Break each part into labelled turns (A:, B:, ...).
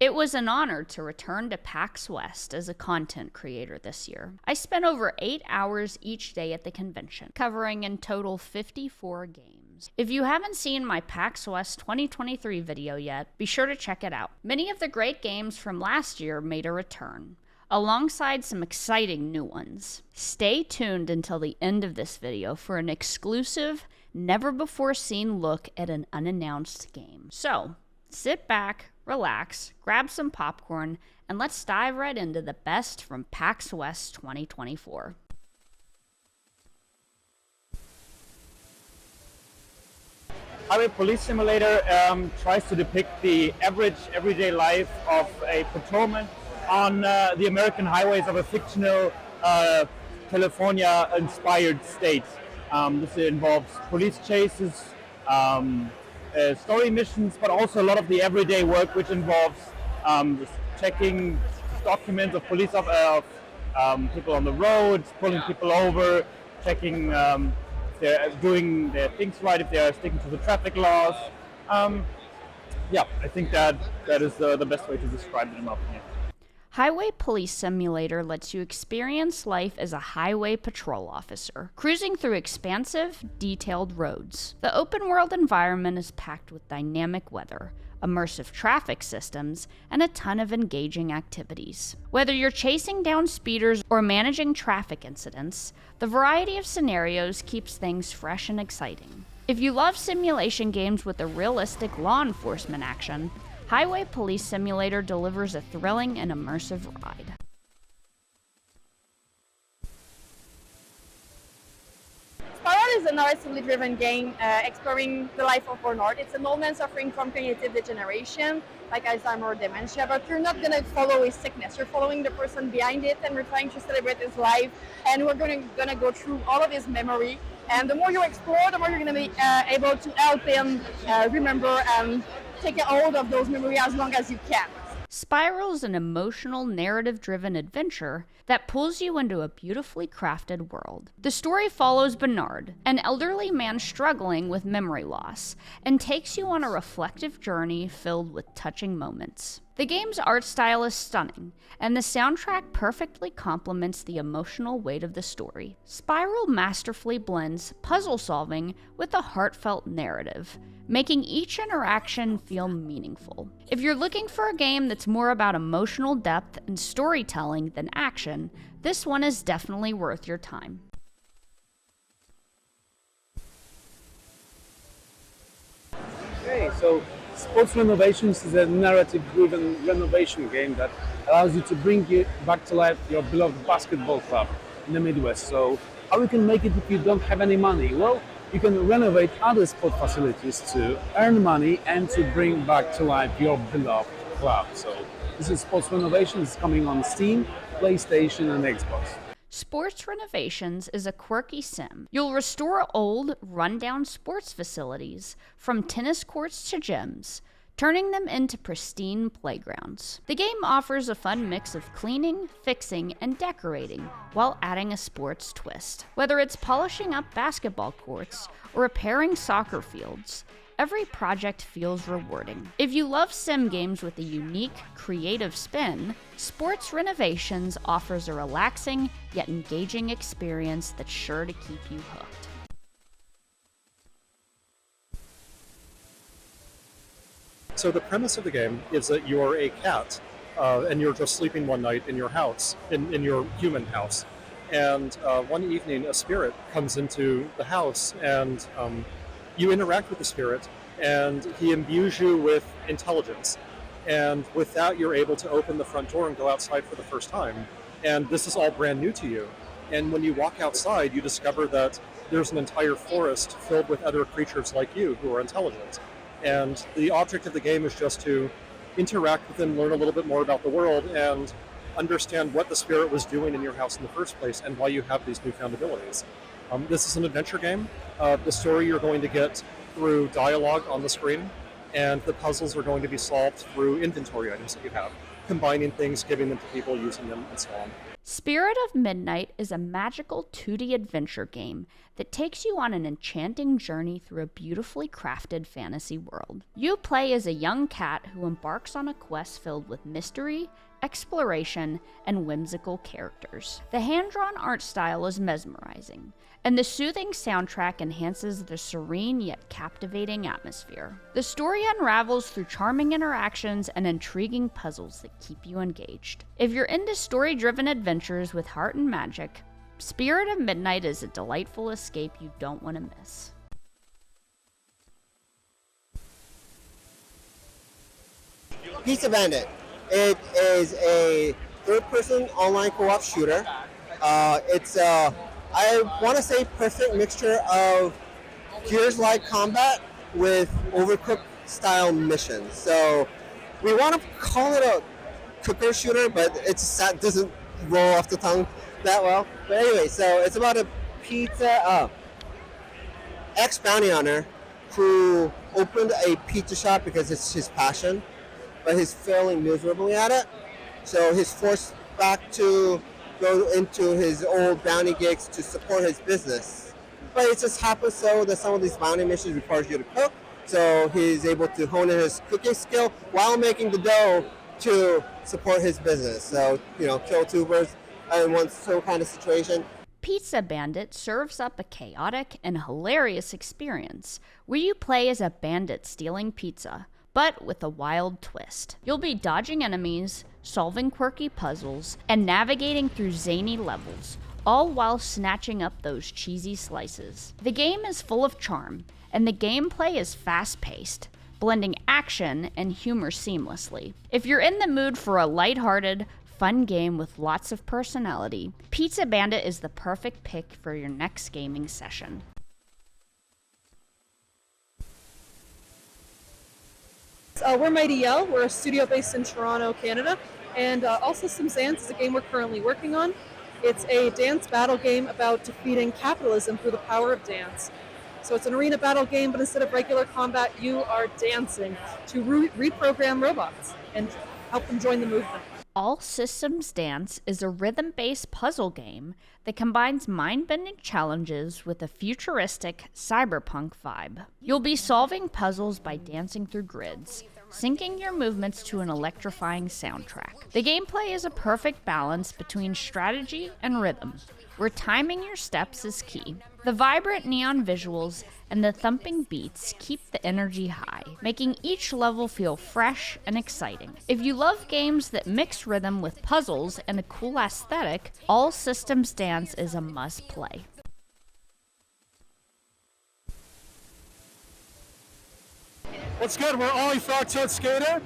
A: It was an honor to return to Pax West as a content creator this year. I spent over 8 hours each day at the convention, covering in total 54 games. If you haven't seen my Pax West 2023 video yet, be sure to check it out. Many of the great games from last year made a return, alongside some exciting new ones. Stay tuned until the end of this video for an exclusive, never-before-seen look at an unannounced game. So, sit back, relax, grab some popcorn, and let's dive right into the best from Pax West 2024.
B: Highway Police Simulator tries to depict the average everyday life of a patrolman on the American highways of a fictional California-inspired state. This involves police chases, story missions, but also a lot of the everyday work, which involves just checking documents of police people on the roads, pulling people over, checking if they're doing their things right, if they're sticking to the traffic laws. Yeah, I think that is the best way to describe it in my opinion.
A: Highway Police Simulator lets you experience life as a highway patrol officer, cruising through expansive, detailed roads. The open-world environment is packed with dynamic weather, immersive traffic systems, and a ton of engaging activities. Whether you're chasing down speeders or managing traffic incidents, the variety of scenarios keeps things fresh and exciting. If you love simulation games with a realistic law enforcement action, Highway Police Simulator delivers a thrilling and immersive ride.
C: Spiral is a narratively driven game exploring the life of burnout. It's an old man suffering from cognitive degeneration, like Alzheimer's or dementia, but you're not going to follow his sickness. You're following the person behind it, and we're trying to celebrate his life, and we're going to go through all of his memory. And the more you explore, the more you're going to be able to help him remember and take a hold of those memories as long as you can.
A: Spiral is an emotional, narrative-driven adventure that pulls you into a beautifully crafted world. The story follows Bernard, an elderly man struggling with memory loss, and takes you on a reflective journey filled with touching moments. The game's art style is stunning, and the soundtrack perfectly complements the emotional weight of the story. Spiral masterfully blends puzzle solving with a heartfelt narrative, making each interaction feel meaningful. If you're looking for a game that's more about emotional depth and storytelling than action, this one is definitely worth your time.
D: Okay, so Sports Renovations is a narrative-driven renovation game that allows you to bring back to life your beloved basketball club in the Midwest. So how you can make it if you don't have any money? Well, you can renovate other sport facilities to earn money and to bring back to life your beloved club. So this is Sports Renovations, coming on Steam, PlayStation and Xbox.
A: Sports Renovations is a quirky sim. You'll restore old, rundown sports facilities, from tennis courts to gyms, turning them into pristine playgrounds. The game offers a fun mix of cleaning, fixing, and decorating, while adding a sports twist. Whether it's polishing up basketball courts or repairing soccer fields, every project feels rewarding. If you love sim games with a unique, creative spin, Sports Renovations offers a relaxing yet engaging experience that's sure to keep you hooked.
E: So the premise of the game is that you're a cat, and you're just sleeping one night in your house, in your human house. And one evening, a spirit comes into the house, and you interact with the spirit, and he imbues you with intelligence. And with that, you're able to open the front door and go outside for the first time. And this is all brand new to you. And when you walk outside, you discover that there's an entire forest filled with other creatures like you who are intelligent. And the object of the game is just to interact with them, learn a little bit more about the world, and understand what the spirit was doing in your house in the first place and why you have these newfound abilities. This is an adventure game. The story you're going to get through dialogue on the screen, and the puzzles are going to be solved through inventory items that you have. combining things, giving them to people, using them, and so on.
A: Spirit of Midnight is a magical 2D adventure game that takes you on an enchanting journey through a beautifully crafted fantasy world. You play as a young cat who embarks on a quest filled with mystery, exploration, and whimsical characters. The hand-drawn art style is mesmerizing, and the soothing soundtrack enhances the serene yet captivating atmosphere. The story unravels through charming interactions and intriguing puzzles that keep you engaged. If you're into story-driven adventures with heart and magic, Spirit of Midnight is a delightful escape you don't want to miss.
F: Pizza Bandit. It is a third-person online co-op shooter. It's I want to say perfect mixture of Gears-like combat with Overcooked-style missions. So we want to call it a cooker shooter, but that doesn't roll off the tongue that well. But anyway, so it's about a pizza ex-bounty hunter who opened a pizza shop because it's his passion, but he's failing miserably at it. So he's forced back to go into his old bounty gigs to support his business. But it just happens so that some of these bounty missions requires you to cook, so he's able to hone in his cooking skill while making the dough to support his business. So, kill two birds in one kind of situation.
A: Pizza Bandit serves up a chaotic and hilarious experience where you play as a bandit stealing pizza, but with a wild twist. You'll be dodging enemies, solving quirky puzzles, and navigating through zany levels, all while snatching up those cheesy slices. The game is full of charm, and the gameplay is fast-paced, blending action and humor seamlessly. If you're in the mood for a lighthearted, fun game with lots of personality, Pizza Bandit is the perfect pick for your next gaming session.
G: We're Mighty Yell. We're a studio based in Toronto, Canada. And All Systems Dance is a game we're currently working on. It's a dance battle game about defeating capitalism through the power of dance. So it's an arena battle game, but instead of regular combat, you are dancing to reprogram robots and help them join the movement.
A: All Systems Dance is a rhythm-based puzzle game that combines mind-bending challenges with a futuristic cyberpunk vibe. You'll be solving puzzles by dancing through grids, syncing your movements to an electrifying soundtrack. The gameplay is a perfect balance between strategy and rhythm, where timing your steps is key. The vibrant neon visuals and the thumping beats keep the energy high, making each level feel fresh and exciting. If you love games that mix rhythm with puzzles and a cool aesthetic, All Systems Dance is a must-play.
H: What's good? We're Olliefrog Toad Skater.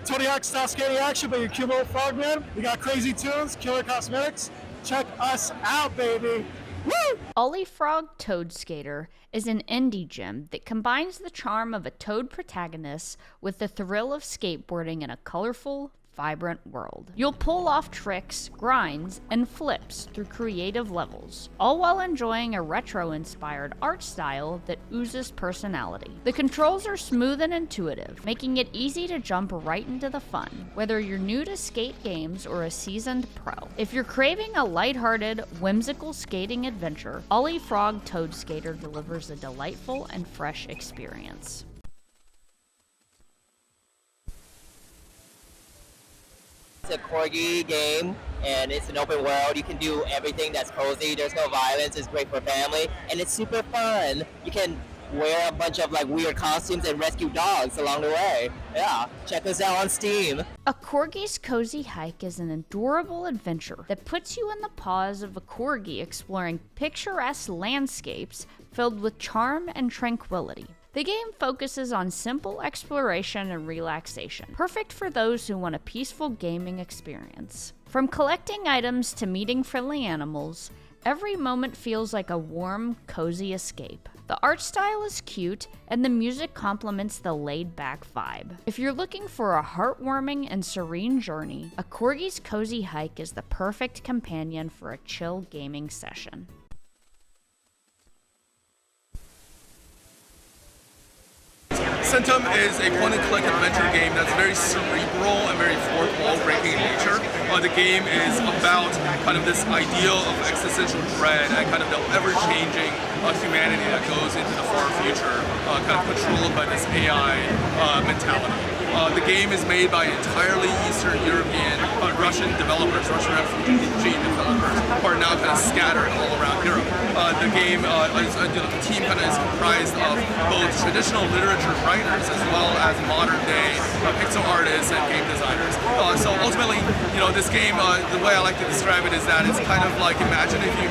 H: Todiac style skating action, but you're cute little frogman. We got crazy tunes, killer cosmetics. Check us out, baby. Woo!
A: Olliefrog Toad Skater is an indie gem that combines the charm of a toad protagonist with the thrill of skateboarding in a colorful, vibrant world. You'll pull off tricks, grinds, and flips through creative levels, all while enjoying a retro-inspired art style that oozes personality. The controls are smooth and intuitive, making it easy to jump right into the fun, whether you're new to skate games or a seasoned pro. If you're craving a lighthearted, whimsical skating adventure, Olliefrog Toad Skater delivers a delightful and fresh experience.
I: It's a Corgi game, and it's an open world. You can do everything that's cozy. There's no violence. It's great for family, and it's super fun. You can wear a bunch of weird costumes and rescue dogs along the way. Yeah, check us out on Steam.
A: A Corgi's Cozy Hike is an adorable adventure that puts you in the paws of a corgi exploring picturesque landscapes filled with charm and tranquility. The game focuses on simple exploration and relaxation, perfect for those who want a peaceful gaming experience. From collecting items to meeting friendly animals, every moment feels like a warm, cozy escape. The art style is cute, and the music complements the laid-back vibe. If you're looking for a heartwarming and serene journey, a Corgi's Cozy Hike is the perfect companion for a chill gaming session.
J: Centum is a point-and-click adventure game that's very cerebral and very fourth wall-breaking in nature. The game is about kind of this ideal of existential dread and kind of the ever-changing humanity that goes into the far future, kind of controlled by this AI mentality. The game is made by entirely Eastern European, Russian developers, Russian refugee developers, who are now kind of scattered all around Europe. The game, the team kind of is comprised of both traditional literature writers as well as modern-day pixel artists and game designers. So ultimately, this game, the way I like to describe it is that it's kind of like, imagine if you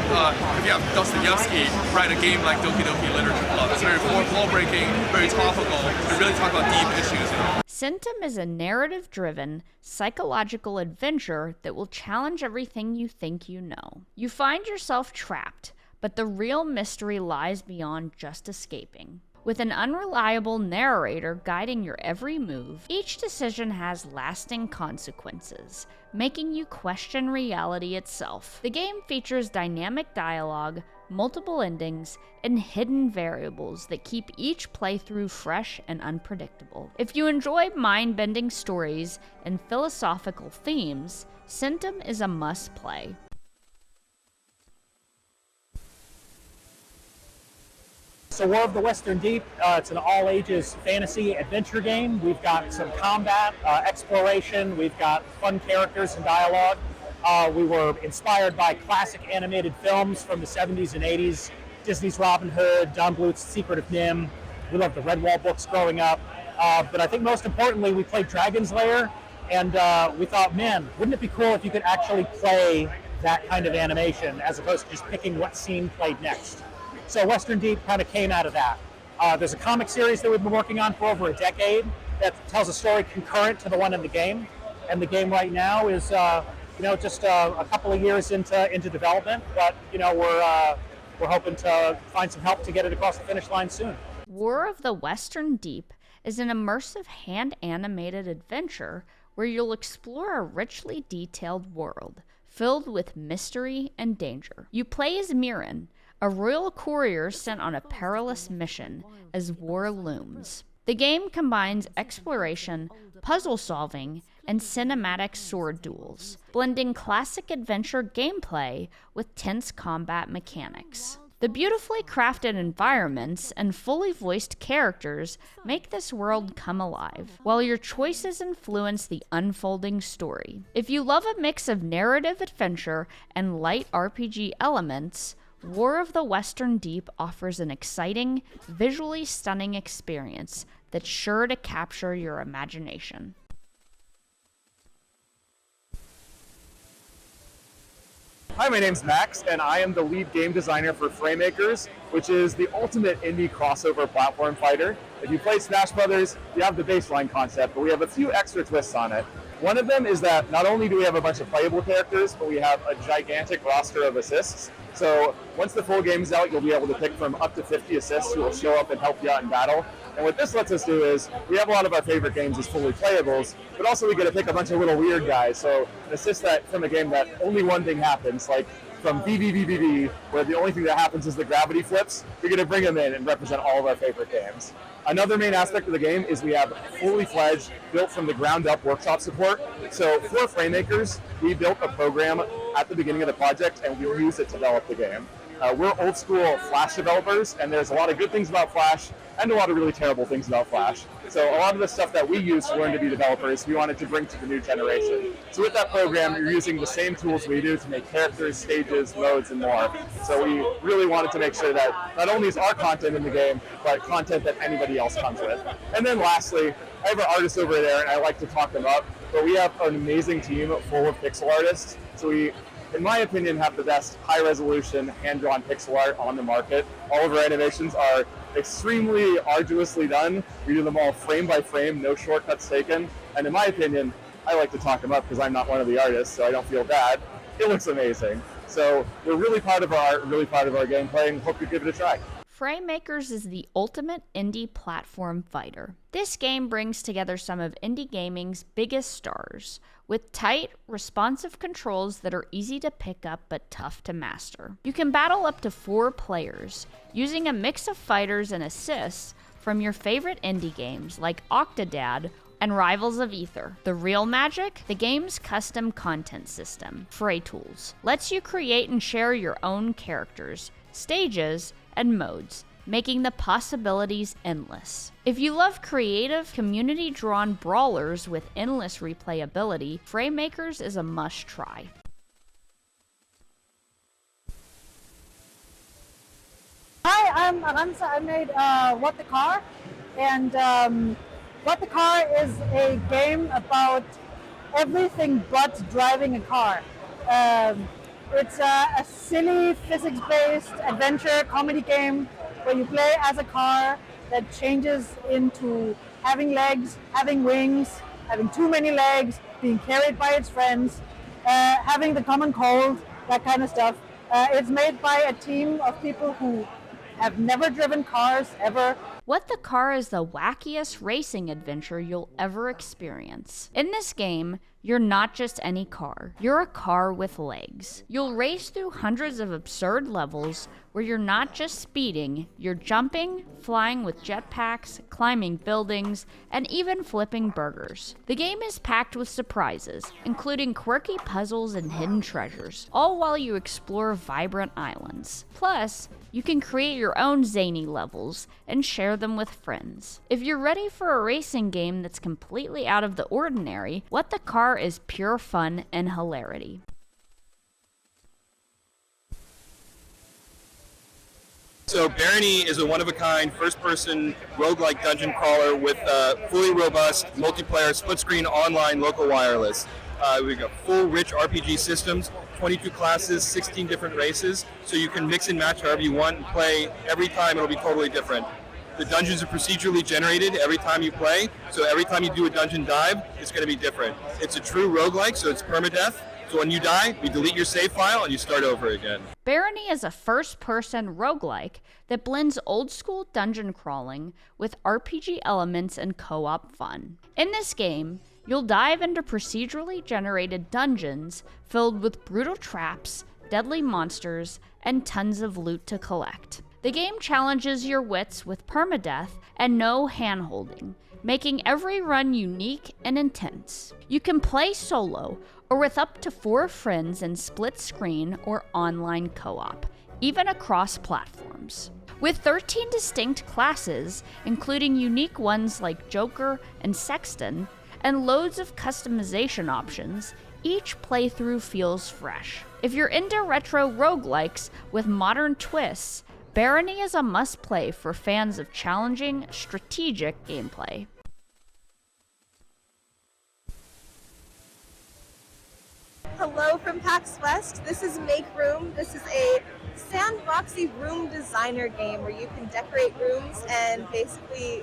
J: have Dostoevsky write a game like Doki Doki Literature Club. It's very fourth wall-breaking, very topical, and really talk about deep issues.
A: Centum is a narrative-driven, psychological adventure that will challenge everything you think you know. You find yourself trapped, but the real mystery lies beyond just escaping. With an unreliable narrator guiding your every move, each decision has lasting consequences, making you question reality itself. The game features dynamic dialogue, multiple endings, and hidden variables that keep each playthrough fresh and unpredictable. If you enjoy mind-bending stories and philosophical themes, Centum is a must-play.
B: So War of the Western Deep, it's an all-ages fantasy adventure game. We've got some combat, exploration, we've got fun characters and dialogue. We were inspired by classic animated films from the 70s and 80s, Disney's Robin Hood, Don Bluth's Secret of Nim. We loved the Redwall books growing up. But I think most importantly, we played Dragon's Lair, and we thought, man, wouldn't it be cool if you could actually play that kind of animation as opposed to just picking what scene played next. So Western Deep kind of came out of that. There's a comic series that we've been working on for over a decade that tells a story concurrent to the one in the game. And the game right now is, just a couple of years into development, but we're hoping to find some help to get it across the finish line soon.
A: War of the Western Deep is an immersive hand-animated adventure where you'll explore a richly detailed world filled with mystery and danger. You play as Mirren, a royal courier sent on a perilous mission as war looms. The game combines exploration, puzzle solving, and cinematic sword duels, blending classic adventure gameplay with tense combat mechanics. The beautifully crafted environments and fully voiced characters make this world come alive, while your choices influence the unfolding story. If you love a mix of narrative adventure and light RPG elements, War of the Western Deep offers an exciting, visually stunning experience that's sure to capture your imagination.
K: Hi, my name's Max, and I am the lead game designer for Fraymakers, which is the ultimate indie crossover platform fighter. If you play Smash Brothers, you have the baseline concept, but we have a few extra twists on it. One of them is that not only do we have a bunch of playable characters, but we have a gigantic roster of assists. So once the full game is out, you'll be able to pick from up to 50 assists who will show up and help you out in battle. And what this lets us do is, we have a lot of our favorite games as fully playables, but also we get to pick a bunch of little weird guys. So an assist that from a game that only one thing happens, like from VVVVV, where the only thing that happens is the gravity flips, we're going to bring them in and represent all of our favorite games. Another main aspect of the game is we have fully fledged, built from the ground up workshop support. So for Fraymakers, we built a program at the beginning of the project and we used it to develop the game. We're old school Flash developers, and there's a lot of good things about Flash and a lot of really terrible things about Flash. So a lot of the stuff that we use to learn to be developers, we wanted to bring to the new generation. So with that program, you're using the same tools we do to make characters, stages, modes, and more. So we really wanted to make sure that not only is our content in the game, but content that anybody else comes with. And then lastly, I have an artist over there, and I like to talk them up, but we have an amazing team full of pixel artists. So we, in my opinion, have the best high-resolution, hand-drawn pixel art on the market. All of our animations are extremely arduously done. We do them all frame by frame, no shortcuts taken. And in my opinion, I like to talk them up because I'm not one of the artists, so I don't feel bad. It looks amazing. So we're really proud of our art, really proud of our gameplay, and hope you give it a try.
A: Fraymakers is the ultimate indie platform fighter. This game brings together some of indie gaming's biggest stars, with tight, responsive controls that are easy to pick up but tough to master. You can battle up to 4 players, using a mix of fighters and assists from your favorite indie games like Octodad and Rivals of Aether. The real magic? The game's custom content system, Fray Tools, lets you create and share your own characters, stages, and modes, making the possibilities endless. If you love creative, community-drawn brawlers with endless replayability, Fraymakers is a must-try.
L: Hi, I'm Aranza. I made What the Car, and What the Car is a game about everything but driving a car. It's a silly physics-based adventure comedy game where you play as a car that changes into having legs, having wings, having too many legs, being carried by its friends, having the common cold, that kind of stuff. It's made by a team of people who have never driven cars ever.
A: What the Car is the wackiest racing adventure you'll ever experience. In this game, you're not just any car. You're a car with legs. You'll race through hundreds of absurd levels where you're not just speeding, you're jumping, flying with jetpacks, climbing buildings, and even flipping burgers. The game is packed with surprises, including quirky puzzles and hidden treasures, all while you explore vibrant islands. Plus, you can create your own zany levels and share them with friends. If you're ready for a racing game that's completely out of the ordinary, What the Car is pure fun and hilarity.
M: So Barony is a one-of-a-kind, first-person roguelike dungeon crawler with fully robust multiplayer, split-screen, online, local wireless. We've got full, rich RPG systems, 22 classes, 16 different races, so you can mix and match however you want and play. Every time it'll be totally different. The dungeons are procedurally generated every time you play, so every time you do a dungeon dive, it's going to be different. It's a true roguelike, so it's permadeath. So when you die, you delete your save file and you start over again.
A: Barony is a first-person roguelike that blends old-school dungeon crawling with RPG elements and co-op fun. In this game, you'll dive into procedurally generated dungeons filled with brutal traps, deadly monsters, and tons of loot to collect. The game challenges your wits with permadeath and no hand-holding, making every run unique and intense. You can play solo or with up to 4 friends in split screen or online co-op, even across platforms. With 13 distinct classes, including unique ones like Joker and Sexton, and loads of customization options, each playthrough feels fresh. If you're into retro roguelikes with modern twists, Barony is a must-play for fans of challenging, strategic gameplay.
N: Hello from Pax West. This is MakeRoom. This is a sandboxy room designer game where you can decorate rooms and basically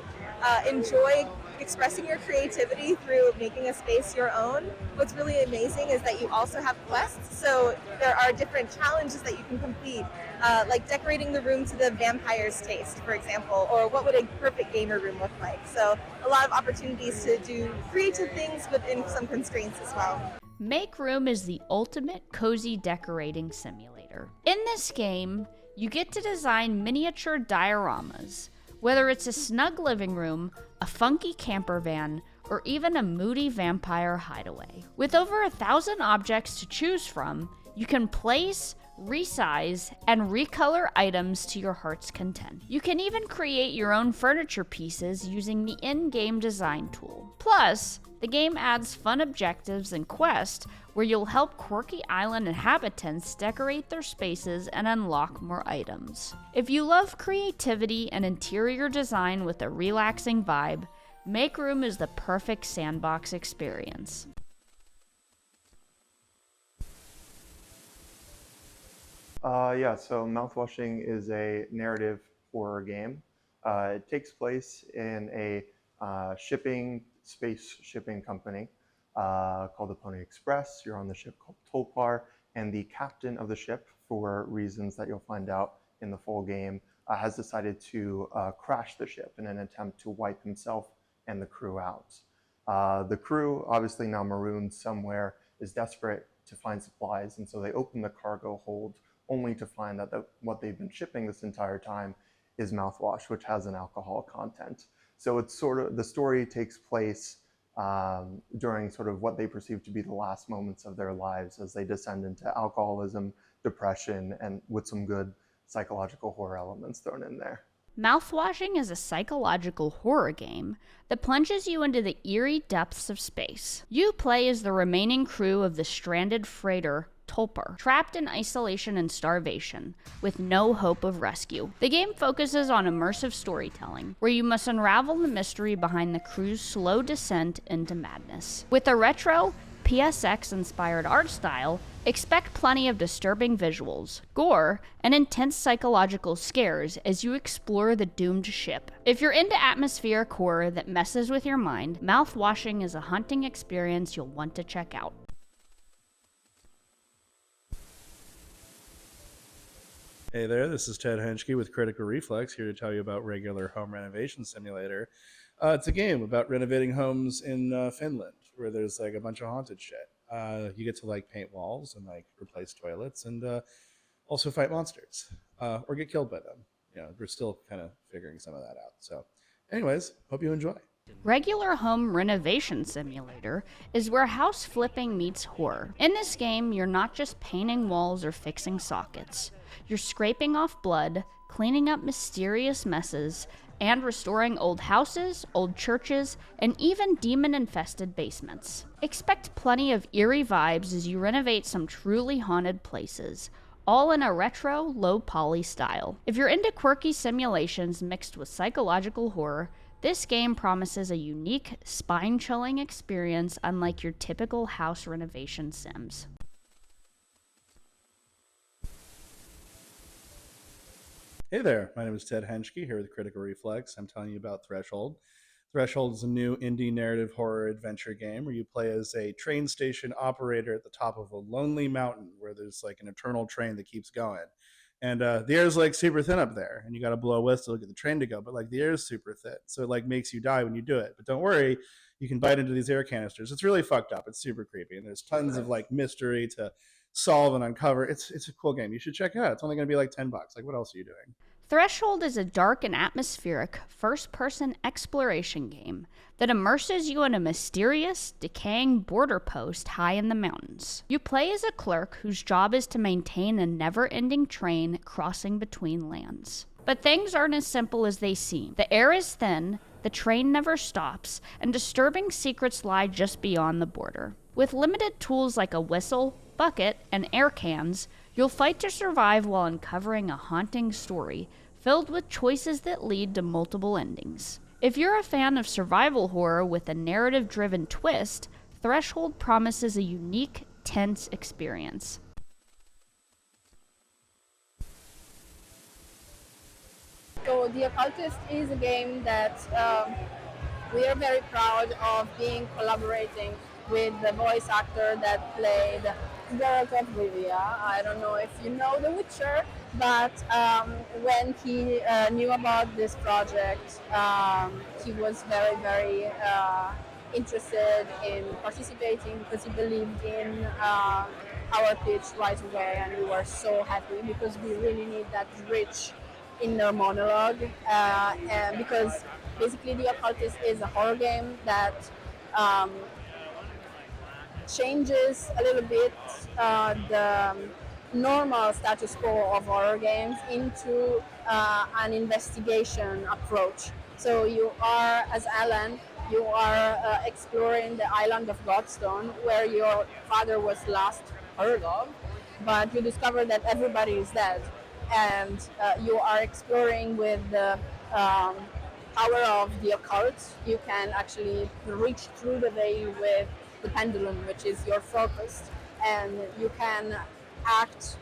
N: enjoy expressing your creativity through making a space your own. What's really amazing is that you also have quests, so there are different challenges that you can complete, like decorating the room to the vampire's taste, for example, or what would a perfect gamer room look like. So a lot of opportunities to do creative things within some constraints as well.
A: MakeRoom is the ultimate cozy decorating simulator. In this game, you get to design miniature dioramas, whether it's a snug living room, a funky camper van, or even a moody vampire hideaway. With over 1,000 objects to choose from, you can place, resize, and recolor items to your heart's content. You can even create your own furniture pieces using the in-game design tool. Plus, the game adds fun objectives and quests where you'll help quirky island inhabitants decorate their spaces and unlock more items. If you love creativity and interior design with a relaxing vibe, MakeRoom is the perfect sandbox experience.
O: So Mouthwashing is a narrative horror game. It takes place in a space shipping company called the Pony Express. You're on the ship called Tolpar, and the captain of the ship, for reasons that you'll find out in the full game, has decided to crash the ship in an attempt to wipe himself and the crew out. The crew, obviously now marooned somewhere, is desperate to find supplies, and so they open the cargo hold only to find that what they've been shipping this entire time is Mouthwash, which has an alcohol content. So it's sort of, the story takes place during sort of what they perceive to be the last moments of their lives as they descend into alcoholism, depression, and with some good psychological horror elements thrown in there.
A: Mouthwashing is a psychological horror game that plunges you into the eerie depths of space. You play as the remaining crew of the stranded freighter Tulpar, trapped in isolation and starvation, with no hope of rescue. The game focuses on immersive storytelling, where you must unravel the mystery behind the crew's slow descent into madness. With a retro, PSX-inspired art style, expect plenty of disturbing visuals, gore, and intense psychological scares as you explore the doomed ship. If you're into atmospheric horror that messes with your mind, Mouthwashing is a haunting experience you'll want to check out.
P: Hey there, this is Ted Henschke with Critical Reflex, here to tell you about Regular Home Renovation Simulator. It's a game about renovating homes in Finland, where there's like a bunch of haunted shit. You get to like paint walls and like replace toilets and also fight monsters or get killed by them. You know, we're still kind of figuring some of that out. So anyways, hope you enjoy.
A: Regular Home Renovation Simulator is where house flipping meets horror. In this game, you're not just painting walls or fixing sockets. You're scraping off blood, cleaning up mysterious messes, and restoring old houses, old churches, and even demon-infested basements. Expect plenty of eerie vibes as you renovate some truly haunted places, all in a retro, low-poly style. If you're into quirky simulations mixed with psychological horror, this game promises a unique, spine-chilling experience unlike your typical house renovation sims.
P: Hey there, my name is Ted Henschke here with Critical Reflex. I'm telling you about Threshold. Threshold is a new indie narrative horror adventure game where you play as a train station operator at the top of a lonely mountain where there's like an eternal train that keeps going. And the air's like super thin up there, and you got to blow a whistle to get the train to go, but like the air is super thin, so it like makes you die when you do it. But don't worry, you can bite into these air canisters. It's really fucked up. It's super creepy, and there's tons of like mystery to solve and uncover. It's a cool game. You should check it out. It's only going to be like $10. Like, what else are you doing?
A: Threshold is a dark and atmospheric first-person exploration game that immerses you in a mysterious, decaying border post high in the mountains. You play as a clerk whose job is to maintain a never-ending train crossing between lands. But things aren't as simple as they seem. The air is thin, the train never stops, and disturbing secrets lie just beyond the border. With limited tools like a whistle, bucket, and air cans, you'll fight to survive while uncovering a haunting story filled with choices that lead to multiple endings. If you're a fan of survival horror with a narrative-driven twist, Threshold promises a unique, tense experience.
C: So The Occultist is a game that we are very proud of collaborating with the voice actor that played Geralt of Rivia. I don't know if you know The Witcher, but when he knew about this project, he was very, very interested in participating because he believed in our pitch right away, and we were so happy because we really need that rich inner monologue, and because basically The Occultist is a horror game that changes a little bit the normal status quo of horror games into an investigation approach. So you are, as Alan, you are exploring the island of Godstone, where your father was last heard of, but you discover that everybody is dead, and you are exploring with the power of the occult. You can actually reach through the veil with the pendulum, which is your focus, and you can act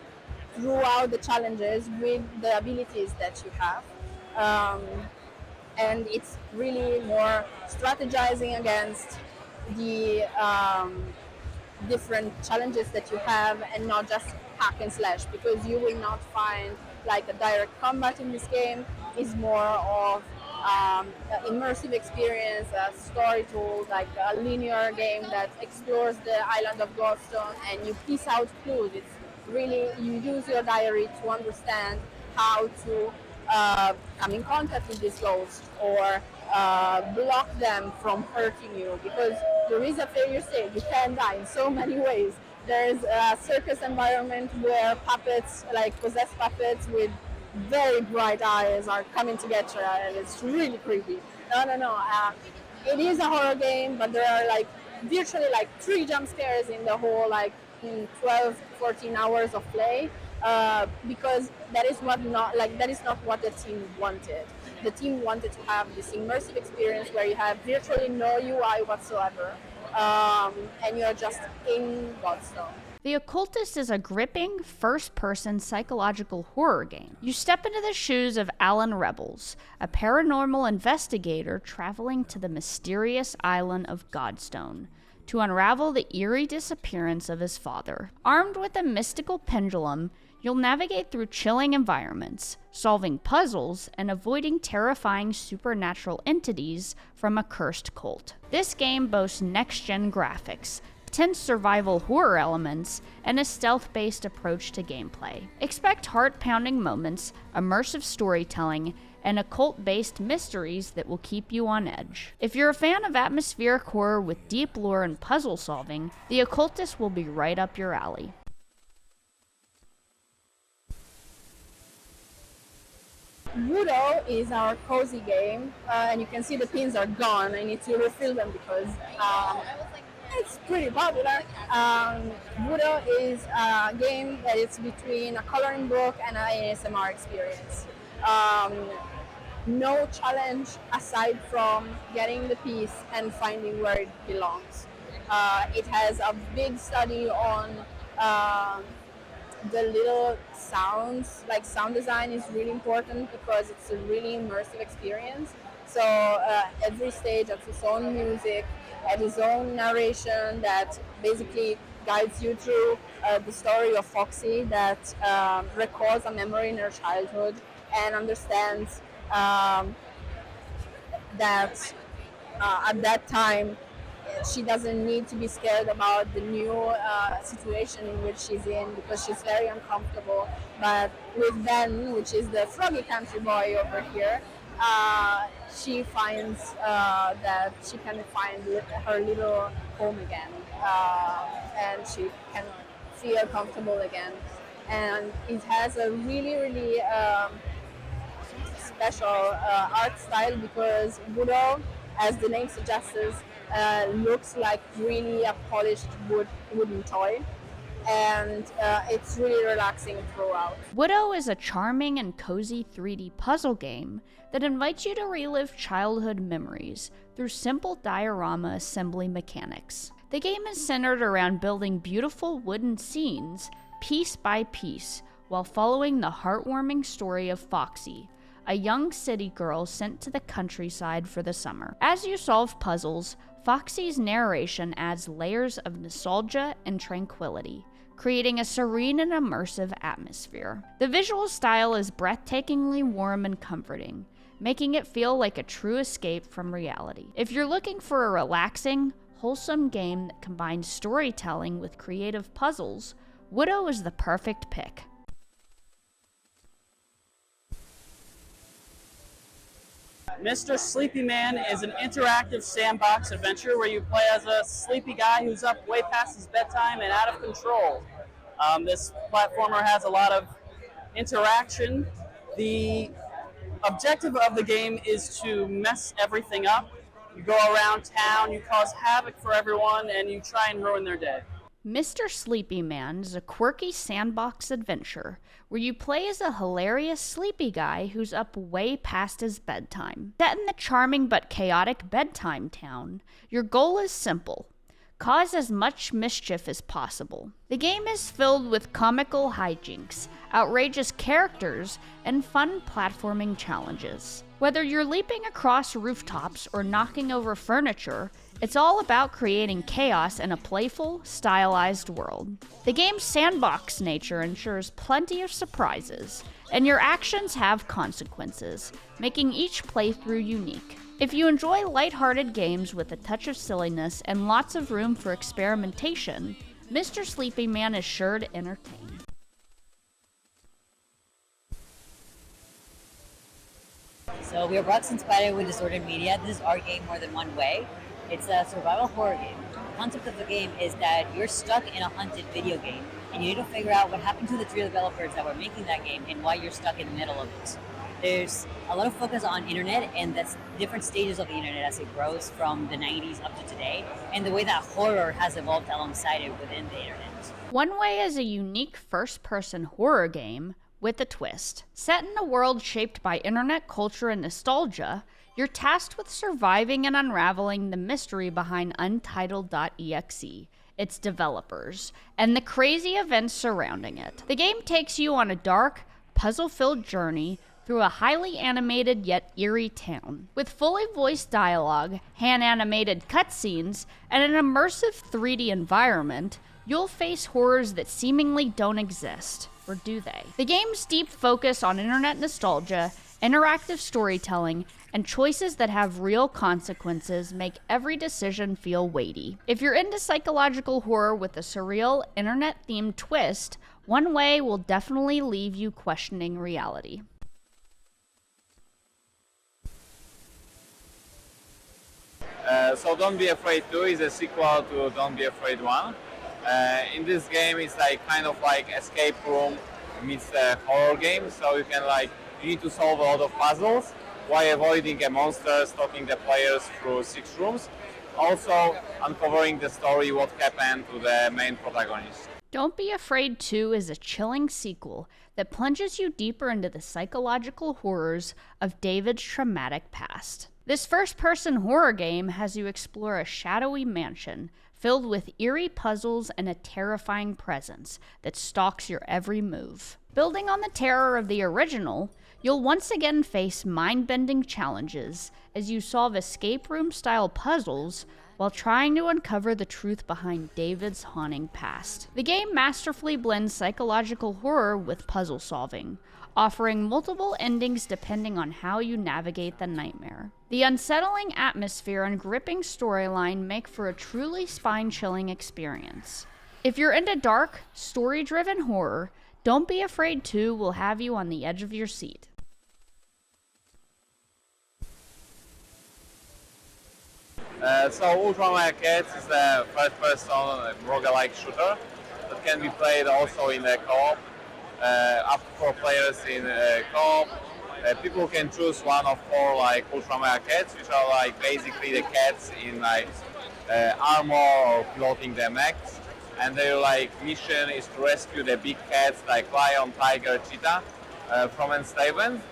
C: throughout the challenges with the abilities that you have. And it's really more strategizing against the different challenges that you have, and not just hack and slash, because you will not find like a direct combat in this game. It's more of immersive experience, a story told, like a linear game that explores the island of Godstone, and you piece out clues. It's really, you use your diary to understand how to come in contact with these ghosts or block them from hurting you, because there is a failure state. You can die in so many ways. There's a circus environment where puppets, like possessed puppets with very bright eyes, are coming to get you, and it's really creepy. No. It is a horror game, but there are like virtually like 3 jump scares in the whole 12, 14 hours of play, because that is not what the team wanted. The team wanted to have this immersive experience where you have virtually no UI whatsoever, and you're just in Godstone.
A: The Occultist is a gripping, first-person psychological horror game. You step into the shoes of Alan Rebels, a paranormal investigator traveling to the mysterious island of Godstone to unravel the eerie disappearance of his father. Armed with a mystical pendulum, you'll navigate through chilling environments, solving puzzles, and avoiding terrifying supernatural entities from a cursed cult. This game boasts next-gen graphics, tense survival horror elements, and a stealth-based approach to gameplay. Expect heart-pounding moments, immersive storytelling, and occult-based mysteries that will keep you on edge. If you're a fan of atmospheric horror with deep lore and puzzle solving, The Occultist will be right up your alley.
C: Woodo is our cozy game, and you can see the pins are gone. I need to refill them because it's pretty popular. Woodo is a game that is between a coloring book and an ASMR experience. No challenge aside from getting the piece and finding where it belongs. It has a big study on the little sounds, like sound design is really important because it's a really immersive experience. So every stage has its own music, has its own narration that basically guides you through the story of Foxy that recalls a memory in her childhood and understands that at that time she doesn't need to be scared about the new situation in which she's in because she's very uncomfortable. But with Ben, which is the froggy country boy over here, she finds that she can find her little home again, and she can feel comfortable again. And it has a really special art style because Woodo, as the name suggests, looks like really a polished wooden toy, and it's really relaxing throughout.
A: Woodo is a charming and cozy 3D puzzle game that invites you to relive childhood memories through simple diorama assembly mechanics. The game is centered around building beautiful wooden scenes piece by piece while following the heartwarming story of Foxy, a young city girl sent to the countryside for the summer. As you solve puzzles, Foxy's narration adds layers of nostalgia and tranquility, creating a serene and immersive atmosphere. The visual style is breathtakingly warm and comforting, making it feel like a true escape from reality. If you're looking for a relaxing, wholesome game that combines storytelling with creative puzzles, Woodo is the perfect pick.
Q: Mr. Sleepy Man is an interactive sandbox adventure where you play as a sleepy guy who's up way past his bedtime and out of control. This platformer has a lot of interaction. The objective of the game is to mess everything up. You go around town, you cause havoc for everyone, and you try and ruin their day.
A: Mr. Sleepy Man is a quirky sandbox adventure where you play as a hilarious sleepy guy who's up way past his bedtime. Set in the charming but chaotic bedtime town, your goal is simple: cause as much mischief as possible. The game is filled with comical hijinks, outrageous characters, and fun platforming challenges. Whether you're leaping across rooftops or knocking over furniture, it's all about creating chaos in a playful, stylized world. The game's sandbox nature ensures plenty of surprises, and your actions have consequences, making each playthrough unique. If you enjoy lighthearted games with a touch of silliness and lots of room for experimentation, Mr. Sleepy Man is sure to entertain.
R: So we are Brock's inspired with Disordered Media. This is our game More Than One Way. It's a survival horror game. The concept of the game is that you're stuck in a haunted video game and you need to figure out what happened to the three developers that were making that game and why you're stuck in the middle of it. There's a lot of focus on internet and that's different stages of the internet as it grows from the 90s up to today and the way that horror has evolved alongside it within the internet.
A: One Way is a unique first-person horror game with a twist. Set in a world shaped by internet culture and nostalgia, you're tasked with surviving and unraveling the mystery behind Untitled.exe, its developers, and the crazy events surrounding it. The game takes you on a dark, puzzle-filled journey through a highly animated yet eerie town. With fully voiced dialogue, hand-animated cutscenes, and an immersive 3D environment, you'll face horrors that seemingly don't exist. Or do they? The game's deep focus on internet nostalgia, interactive storytelling, and choices that have real consequences make every decision feel weighty. If you're into psychological horror with a surreal, internet-themed twist, One Way will definitely leave you questioning reality.
S: So Don't Be Afraid 2 is a sequel to Don't Be Afraid 1. In this game, it's kind of like escape room meets a horror game. So you need to solve a lot of puzzles while avoiding a monster stalking the players through 6 rooms. Also uncovering the story, what happened to the main protagonist.
A: Don't Be Afraid 2 is a chilling sequel that plunges you deeper into the psychological horrors of David's traumatic past. This first-person horror game has you explore a shadowy mansion filled with eerie puzzles and a terrifying presence that stalks your every move. Building on the terror of the original, you'll once again face mind-bending challenges as you solve escape room-style puzzles while trying to uncover the truth behind David's haunting past. The game masterfully blends psychological horror with puzzle solving, offering multiple endings depending on how you navigate the nightmare. The unsettling atmosphere and gripping storyline make for a truly spine-chilling experience. If you're into dark, story-driven horror, Don't Be Afraid 2 will have you on the edge of your seat.
S: So Ultramare Cats is a first-person roguelike shooter that can be played also in a co-op. Up to 4 players in co-op. People can choose one of 4 Ultramare Cats, which are basically the cats in armor or piloting the mechs. And their mission is to rescue the big cats like lion, tiger, cheetah from enslavement.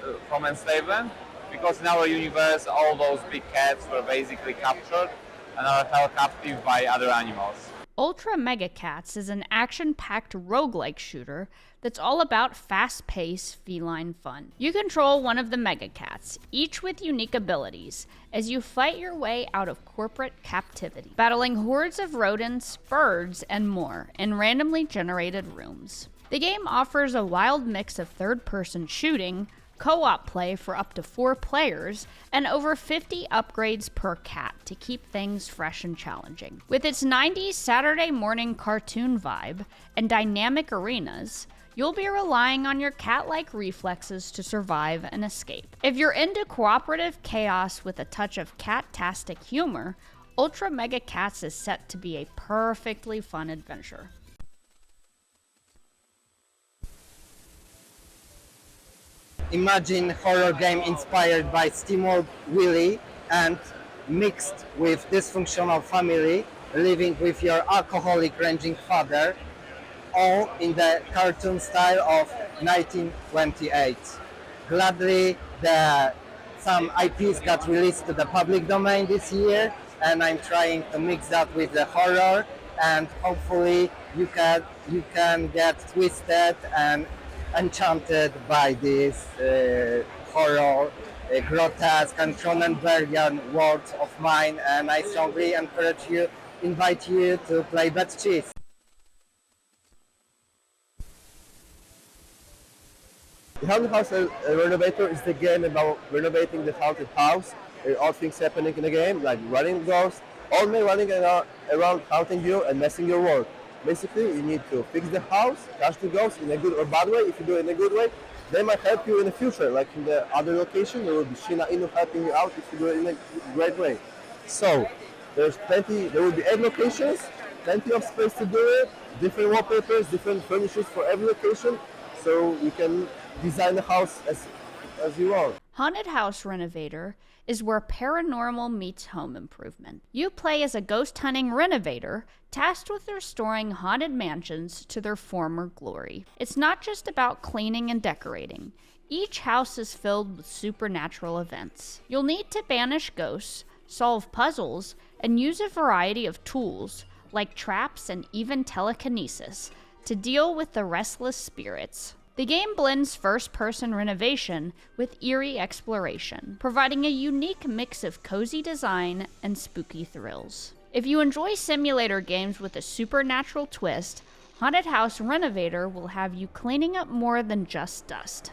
S: Because in our universe, all those big cats were basically captured and are held captive by other animals.
A: Ultra Mega Cats is an action-packed roguelike shooter that's all about fast-paced feline fun. You control one of the Mega Cats, each with unique abilities, as you fight your way out of corporate captivity, battling hordes of rodents, birds, and more in randomly generated rooms. The game offers a wild mix of third-person shooting, co-op play for up to 4 players, and over 50 upgrades per cat to keep things fresh and challenging. With its 90s Saturday morning cartoon vibe and dynamic arenas, you'll be relying on your cat-like reflexes to survive and escape. If you're into cooperative chaos with a touch of cat-tastic humor, Ultra Mega Cats is set to be a perfectly fun adventure.
F: Imagine horror game inspired by SteamWorld Willy and mixed with dysfunctional family living with your alcoholic ranging father, all in the cartoon style of 1928. Gladly, some IPs got released to the public domain this year, and I'm trying to mix that with the horror, and hopefully you can get twisted and enchanted by this horror, grotesque and Cronenbergian world of mine, and I strongly invite you to play Bet Cheese.
T: The Haunted House Renovator is the game about renovating the haunted house. All things happening in the game, like running ghosts, all men running around haunting you and messing your work. Basically, you need to fix the house, catch the ghost in a good or bad way. If you do it in a good way, they might help you in the future. Like in the other location, there will be Shina Inu helping you out if you do it in a great way. So there will be 8 locations, plenty of space to do it, different wallpapers, different furnitures for every location, so you can design the house as you want.
A: Haunted House Renovator is where paranormal meets home improvement. You play as a ghost hunting renovator tasked with restoring haunted mansions to their former glory. It's not just about cleaning and decorating. Each house is filled with supernatural events. You'll need to banish ghosts, solve puzzles, and use a variety of tools, like traps and even telekinesis, to deal with the restless spirits. The game blends first-person renovation with eerie exploration, providing a unique mix of cozy design and spooky thrills. If you enjoy simulator games with a supernatural twist, Haunted House Renovator will have you cleaning up more than just dust.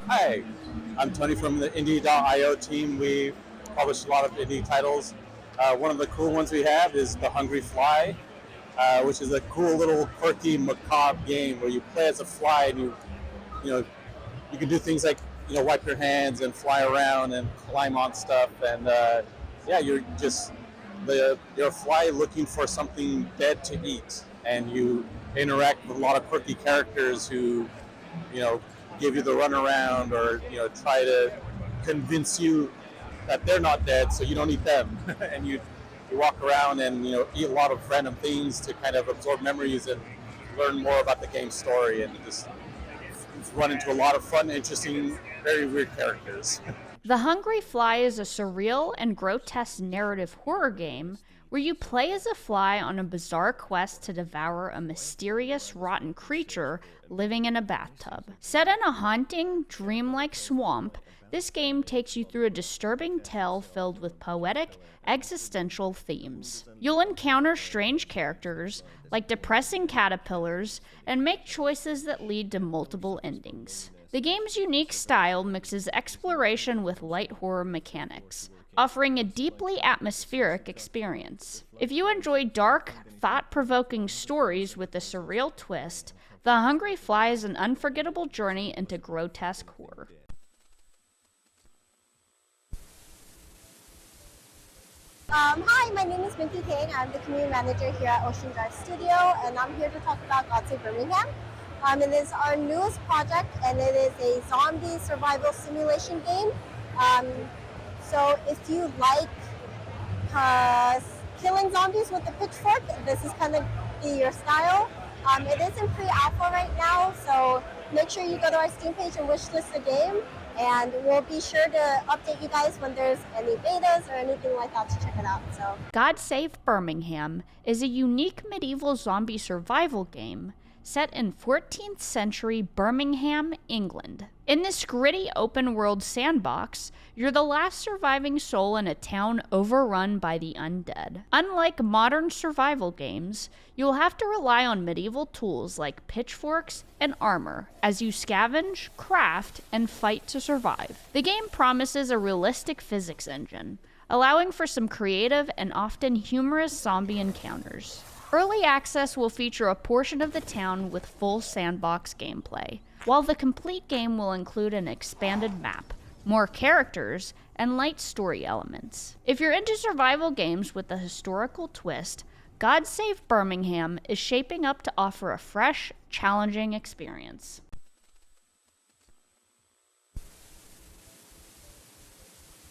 U: Hi, I'm Tony from the Indie.io team. We publish a lot of indie titles. One of the cool ones we have is The Hungry Fly, which is a cool little quirky macabre game where you play as a fly and you can do things like wipe your hands and fly around and climb on stuff, and you're a fly looking for something dead to eat, and you interact with a lot of quirky characters who give you the runaround or try to convince you that they're not dead, so you don't eat them. And you walk around and eat a lot of random things to kind of absorb memories and learn more about the game's story, and just run into a lot of fun, interesting, very weird characters.
A: The Hungry Fly is a surreal and grotesque narrative horror game where you play as a fly on a bizarre quest to devour a mysterious, rotten creature living in a bathtub. Set in a haunting, dreamlike swamp, this game takes you through a disturbing tale filled with poetic, existential themes. You'll encounter strange characters, like depressing caterpillars, and make choices that lead to multiple endings. The game's unique style mixes exploration with light horror mechanics, offering a deeply atmospheric experience. If you enjoy dark, thought-provoking stories with a surreal twist, The Hungry Fly is an unforgettable journey into grotesque horror.
V: Hi, my name is Minty Kane. I'm the community manager here at Ocean Drive Studio, and I'm here to talk about Save Birmingham. It is our newest project, and it is a zombie survival simulation game. So if you like killing zombies with a pitchfork, this is kind of your style. It is in pre-alpha right now, so make sure you go to our Steam page and wishlist the game, and we'll be sure to update you guys when there's any betas or anything like that to check it out. So,
A: Save Birmingham is a unique medieval zombie survival game set in 14th century Birmingham, England. In this gritty open-world sandbox, you're the last surviving soul in a town overrun by the undead. Unlike modern survival games, you'll have to rely on medieval tools like pitchforks and armor as you scavenge, craft, and fight to survive. The game promises a realistic physics engine, allowing for some creative and often humorous zombie encounters. Early access will feature a portion of the town with full sandbox gameplay, while the complete game will include an expanded map, more characters, and light story elements. If you're into survival games with a historical twist, Save Birmingham is shaping up to offer a fresh, challenging experience.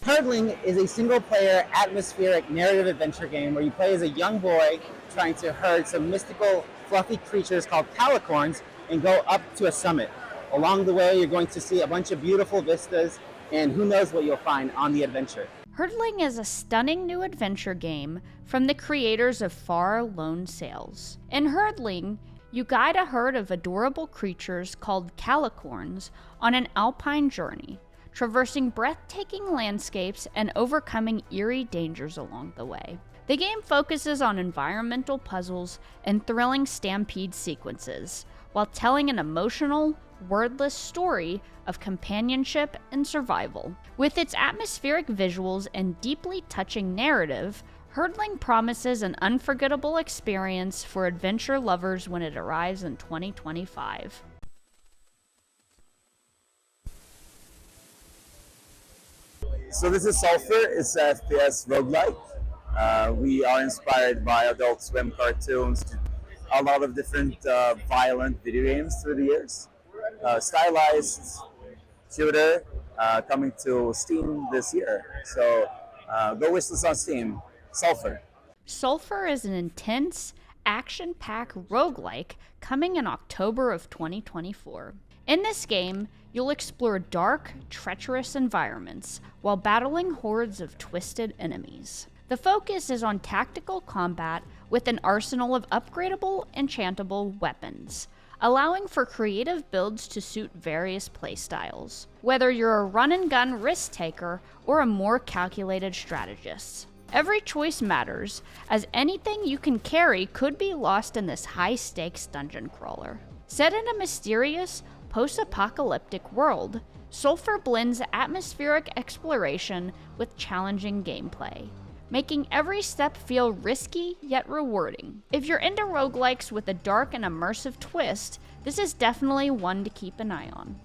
W: Herdling is a single-player, atmospheric, narrative adventure game where you play as a young boy trying to herd some mystical, fluffy creatures called calicorns and go up to a summit. Along the way, you're going to see a bunch of beautiful vistas, and who knows what you'll find on the adventure.
A: Herdling is a stunning new adventure game from the creators of Far Lone Sails. In Herdling, you guide a herd of adorable creatures called calicorns on an alpine journey, traversing breathtaking landscapes and overcoming eerie dangers along the way. The game focuses on environmental puzzles and thrilling stampede sequences, while telling an emotional, wordless story of companionship and survival. With its atmospheric visuals and deeply touching narrative, Herdling promises an unforgettable experience for adventure lovers when it arrives in 2025.
D: So this is SULFUR. It's a FPS roguelike. We are inspired by Adult Swim cartoons, a lot of different violent video games through the years. Stylized shooter coming to Steam this year. So go wish this on Steam. SULFUR.
A: SULFUR is an intense, action-packed roguelike coming in October of 2024. In this game, you'll explore dark, treacherous environments while battling hordes of twisted enemies. The focus is on tactical combat with an arsenal of upgradable, enchantable weapons, allowing for creative builds to suit various playstyles, whether you're a run-and-gun risk-taker or a more calculated strategist. Every choice matters, as anything you can carry could be lost in this high-stakes dungeon crawler. Set in a mysterious, post-apocalyptic world, SULFUR blends atmospheric exploration with challenging gameplay, making every step feel risky yet rewarding. If you're into roguelikes with a dark and immersive twist, this is definitely one to keep an eye on.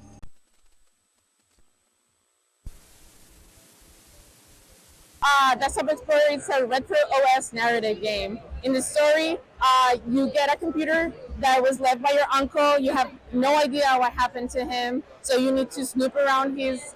C: Desktop Explorer is a retro OS narrative game. In the story, you get a computer that was left by your uncle. You have no idea what happened to him, so you need to snoop around his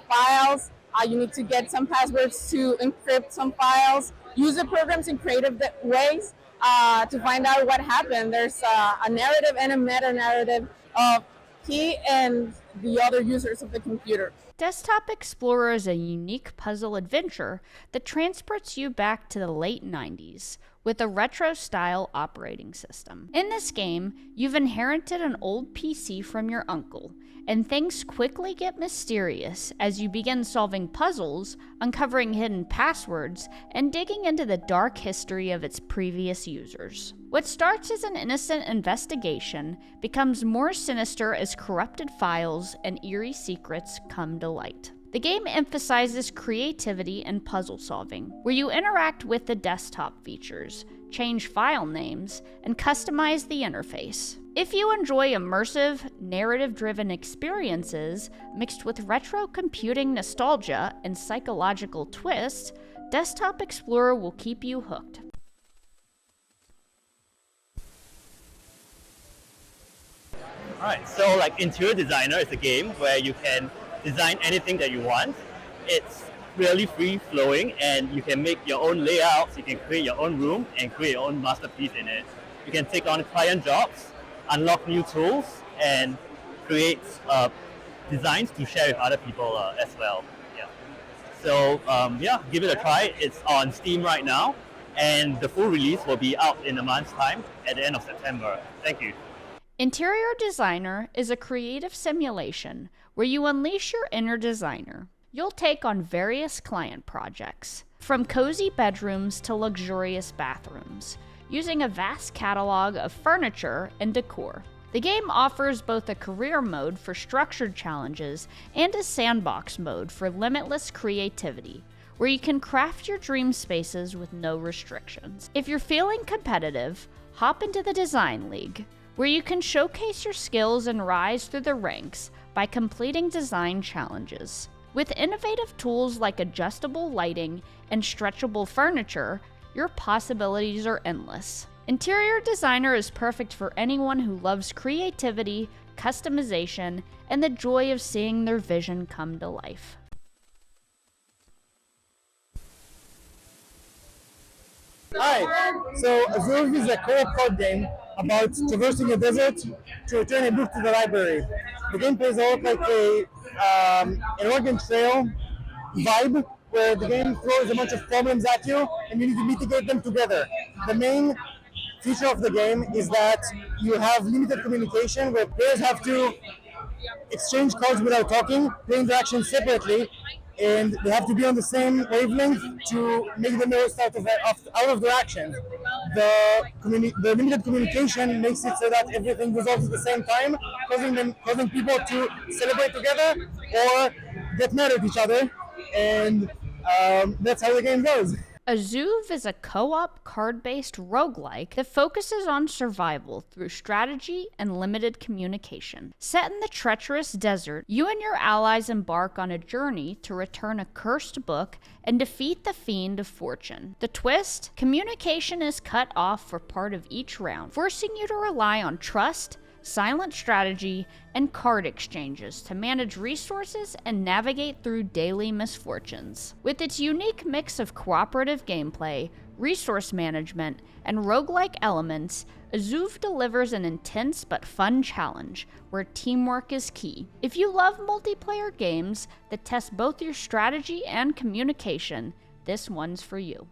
C: files. You need to get some passwords to encrypt some files. Use the programs in creative ways to find out what happened. There's a narrative and a meta-narrative of he and the other users of the computer.
A: Desktop Explorer is a unique puzzle adventure that transports you back to the late 90s with a retro-style operating system. In this game, you've inherited an old PC from your uncle, and things quickly get mysterious as you begin solving puzzles, uncovering hidden passwords, and digging into the dark history of its previous users. What starts as an innocent investigation becomes more sinister as corrupted files and eerie secrets come to light. The game emphasizes creativity and puzzle solving, where you interact with the desktop features, change file names, and customize the interface. If you enjoy immersive, narrative-driven experiences mixed with retro computing nostalgia and psychological twists, Desktop Explorer will keep you hooked.
E: Alright, so like Interior Designer is a game where you can design anything that you want. It's really free-flowing and you can make your own layouts, you can create your own room and create your own masterpiece in it. You can take on client jobs, unlock new tools, and create designs to share with other people as well. Yeah. So yeah, give it a try. It's on Steam right now, and the full release will be out in a month's time at the end of September. Thank you.
A: Interior Designer is a creative simulation where you unleash your inner designer. You'll take on various client projects, from cozy bedrooms to luxurious bathrooms, using a vast catalog of furniture and decor. The game offers both a career mode for structured challenges and a sandbox mode for limitless creativity, where you can craft your dream spaces with no restrictions. If you're feeling competitive, hop into the Design League, where you can showcase your skills and rise through the ranks by completing design challenges. With innovative tools like adjustable lighting and stretchable furniture, your possibilities are endless. Interior Designer is perfect for anyone who loves creativity, customization, and the joy of seeing their vision come to life.
H: Hi, so Azoove is a co-op card game about traversing a desert to return a book to the library. The game plays out like an Oregon Trail vibe, where the game throws a bunch of problems at you and you need to mitigate them together. The main feature of the game is that you have limited communication, where players have to exchange cards without talking, play interactions separately, and they have to be on the same wavelength to make the most out of their actions. The limited communication makes it so that everything resolves at the same time, causing people to celebrate together or get mad at each other, and that's how the game goes.
A: Azoove is a co-op card-based roguelike that focuses on survival through strategy and limited communication. Set in the treacherous desert, you and your allies embark on a journey to return a cursed book and defeat the Fiend of Fortune. The twist? Communication is cut off for part of each round, forcing you to rely on trust, silent strategy, and card exchanges to manage resources and navigate through daily misfortunes. With its unique mix of cooperative gameplay, resource management, and roguelike elements, Azoove delivers an intense but fun challenge where teamwork is key. If you love multiplayer games that test both your strategy and communication, this one's for you.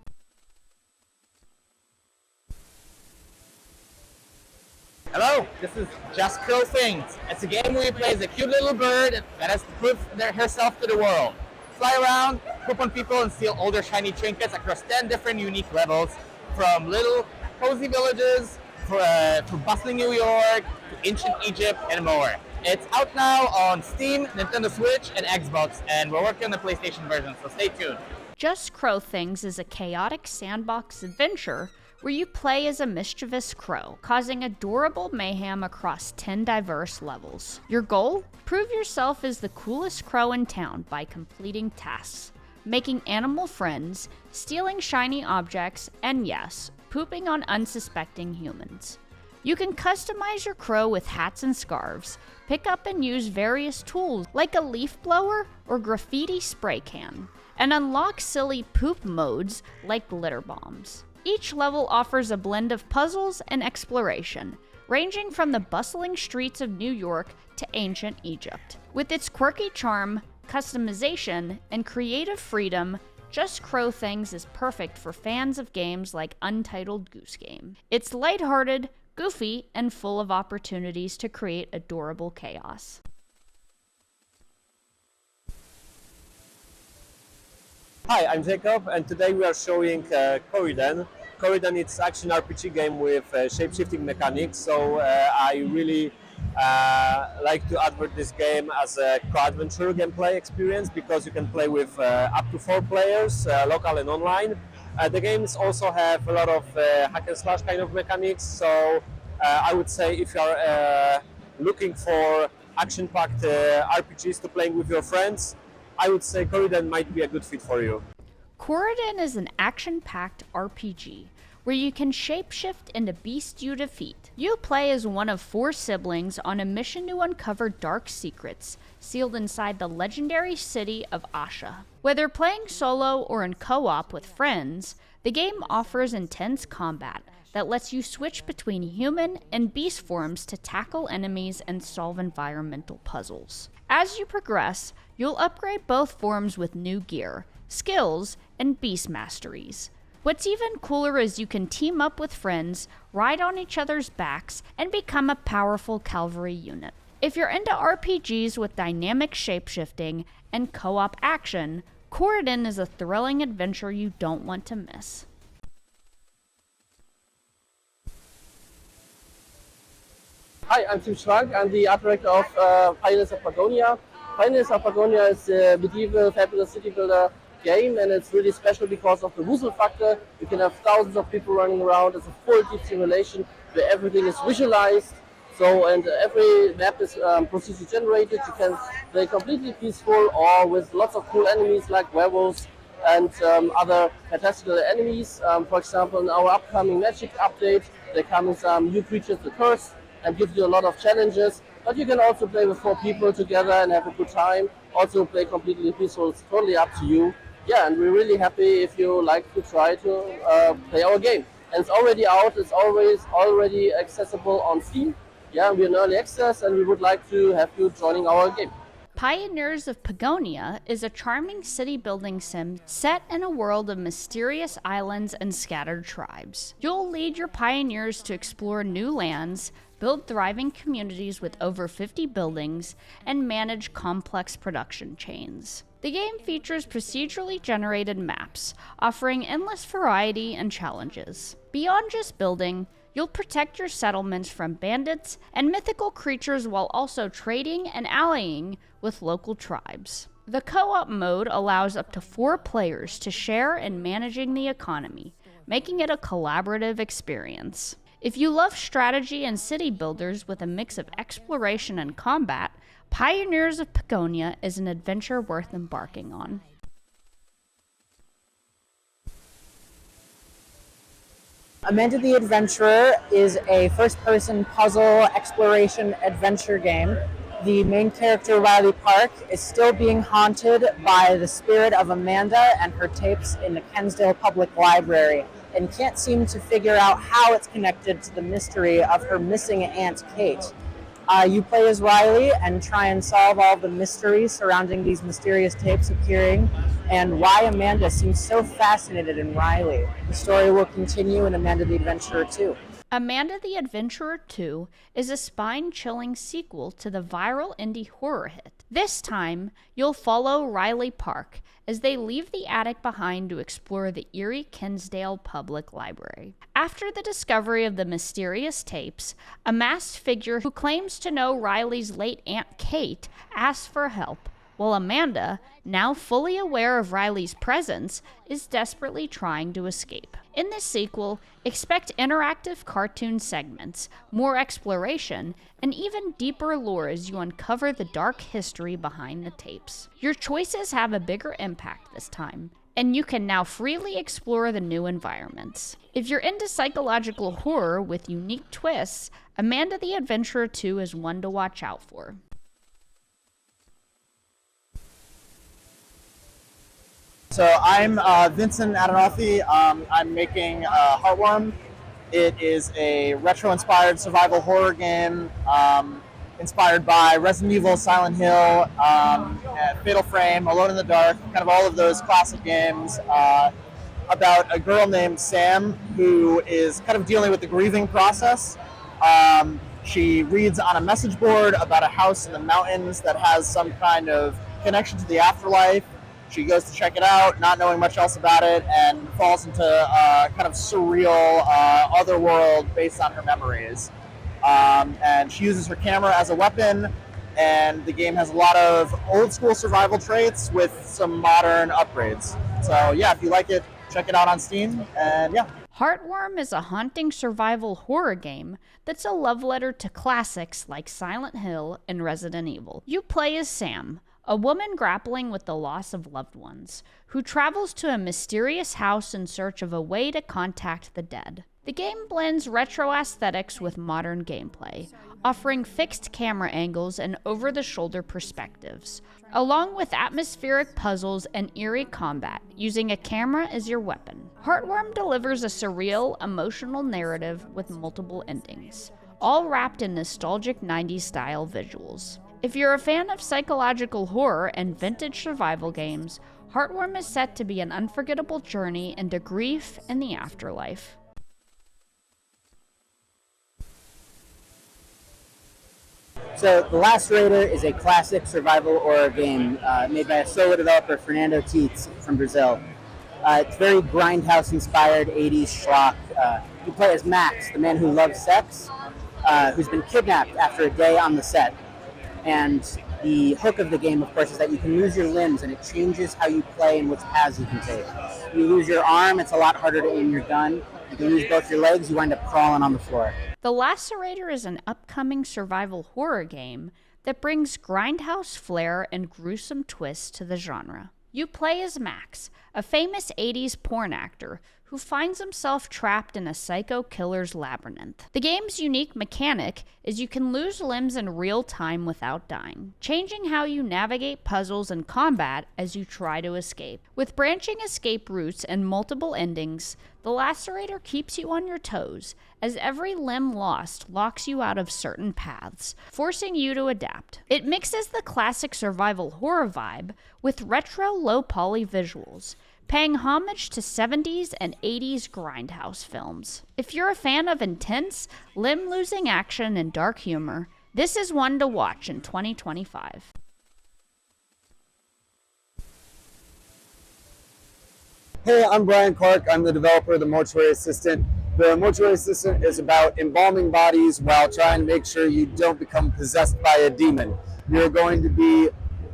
G: Hello, this is Just Crow Things. It's a game where you play as a cute little bird that has to prove herself to the world. Fly around, poop on people, and steal older shiny trinkets across 10 different unique levels, from little cozy villages to bustling New York to ancient Egypt and more. It's out now on Steam, Nintendo Switch, and Xbox, and we're working on the PlayStation version, so stay tuned.
A: Just Crow Things is a chaotic sandbox adventure where you play as a mischievous crow, causing adorable mayhem across 10 diverse levels. Your goal? Prove yourself as the coolest crow in town by completing tasks, making animal friends, stealing shiny objects, and yes, pooping on unsuspecting humans. You can customize your crow with hats and scarves, pick up and use various tools like a leaf blower or graffiti spray can, and unlock silly poop modes like glitter bombs. Each level offers a blend of puzzles and exploration, ranging from the bustling streets of New York to ancient Egypt. With its quirky charm, customization, and creative freedom, Just Crow Things is perfect for fans of games like Untitled Goose Game. It's lighthearted, goofy, and full of opportunities to create adorable chaos.
T: Hi, I'm Jacob, and today we are showing Coridden. Coridden is action RPG game with shape-shifting mechanics, so I really like to advert this game as a co-adventure gameplay experience because you can play with up to 4 players, local and online. The games also have a lot of hack and slash kind of mechanics, so I would say if you are looking for action-packed RPGs to playing with your friends, I would say Coridden might be a good fit for you.
A: Coridden is an action-packed RPG where you can shapeshift into beasts you defeat. You play as one of 4 siblings on a mission to uncover dark secrets sealed inside the legendary city of Asha. Whether playing solo or in co-op with friends, the game offers intense combat that lets you switch between human and beast forms to tackle enemies and solve environmental puzzles. As you progress, you'll upgrade both forms with new gear, skills, and beast masteries. What's even cooler is you can team up with friends, ride on each other's backs, and become a powerful cavalry unit. If you're into RPGs with dynamic shapeshifting and co-op action, Coridden is a thrilling adventure you don't want to miss.
I: Hi, I'm Tim Schwank. I'm the art director of Pioneers of Pagonia. Pioneers of Pagonia is a medieval fabulous city builder game, and it's really special because of the Wusel factor. You can have thousands of people running around. It's a full deep simulation where everything is visualized. So, and every map is procedurally generated. You can play completely peaceful or with lots of cool enemies like werewolves and other fantastical enemies. For example, in our upcoming Magic update, there come some new creatures, the Curse, and gives you a lot of challenges. But you can also play with 4 people together and have a good time. Also play completely peaceful. It's totally up to you. Yeah, and we're really happy if you like to try to play our game. And it's already out. It's already accessible on Steam. Yeah, we're in early access, and we would like to have you joining our game.
A: Pioneers of Pagonia is a charming city-building sim set in a world of mysterious islands and scattered tribes. You'll lead your pioneers to explore new lands, build thriving communities with over 50 buildings, and manage complex production chains. The game features procedurally generated maps, offering endless variety and challenges. Beyond just building, you'll protect your settlements from bandits and mythical creatures while also trading and allying with local tribes. The co-op mode allows up to 4 players to share in managing the economy, making it a collaborative experience. If you love strategy and city builders with a mix of exploration and combat, Pioneers of Pagonia is an adventure worth embarking on.
W: Amanda the Adventurer is a first-person puzzle exploration adventure game. The main character, Riley Park, is still being haunted by the spirit of Amanda and her tapes in the Kensdale Public Library, and can't seem to figure out how it's connected to the mystery of her missing aunt, Kate. You play as Riley and try and solve all the mysteries surrounding these mysterious tapes appearing, and why Amanda seems so fascinated in Riley. The story will continue in Amanda the Adventurer 2.
A: Amanda the Adventurer 2 is a spine-chilling sequel to the viral indie horror hit. This time, you'll follow Riley Park as they leave the attic behind to explore the eerie Kensdale Public Library. After the discovery of the mysterious tapes, a masked figure who claims to know Riley's late Aunt Kate asks for help, while Amanda, now fully aware of Riley's presence, is desperately trying to escape. In this sequel, expect interactive cartoon segments, more exploration, and even deeper lore as you uncover the dark history behind the tapes. Your choices have a bigger impact this time, and you can now freely explore the new environments. If you're into psychological horror with unique twists, Amanda the Adventurer 2 is one to watch out for.
W: So I'm Vincent Adenolfi. I'm making Heartworm. It is a retro-inspired survival horror game inspired by Resident Evil, Silent Hill, Fatal Frame, Alone in the Dark, kind of all of those classic games about a girl named Sam who is kind of dealing with the grieving process. She reads on a message board about a house in the mountains that has some kind of connection to the afterlife. She goes to check it out, not knowing much else about it, and falls into a kind of surreal other world based on her memories. And she uses her camera as a weapon, and the game has a lot of old school survival traits with some modern upgrades. So yeah, if you like it, check it out on Steam, and yeah.
A: Heartworm is a haunting survival horror game that's a love letter to classics like Silent Hill and Resident Evil. You play as Sam, a woman grappling with the loss of loved ones, who travels to a mysterious house in search of a way to contact the dead. The game blends retro aesthetics with modern gameplay, offering fixed camera angles and over-the-shoulder perspectives, along with atmospheric puzzles and eerie combat, using a camera as your weapon. Heartworm delivers a surreal, emotional narrative with multiple endings, all wrapped in nostalgic 90s-style visuals. If you're a fan of psychological horror and vintage survival games, Heartworm is set to be an unforgettable journey into grief and the afterlife.
W: So The Lacerator is a classic survival horror game made by a solo developer, Fernando Tietz, from Brazil. It's very grindhouse inspired 80s schlock. You play as Max, the man who loves sex, who's been kidnapped after a day on the set. And the hook of the game, of course, is that you can lose your limbs, and it changes how you play and which paths you can take. You lose your arm, it's a lot harder to aim your gun. You can lose both your legs, you wind up crawling on the floor.
A: The Lacerator is an upcoming survival horror game that brings grindhouse flair and gruesome twists to the genre. You play as Max, a famous 80s porn actor who finds himself trapped in a psycho killer's labyrinth. The game's unique mechanic is you can lose limbs in real time without dying, changing how you navigate puzzles and combat as you try to escape. With branching escape routes and multiple endings, the Lacerator keeps you on your toes, as every limb lost locks you out of certain paths, forcing you to adapt. It mixes the classic survival horror vibe with retro low-poly visuals, paying homage to 70s and 80s grindhouse films. If you're a fan of intense, limb-losing action and dark humor, this is one to watch in 2025.
B: Hey, I'm Brian Clark. I'm the developer of the Mortuary Assistant. The Mortuary Assistant is about embalming bodies while trying to make sure you don't become possessed by a demon. You're going to be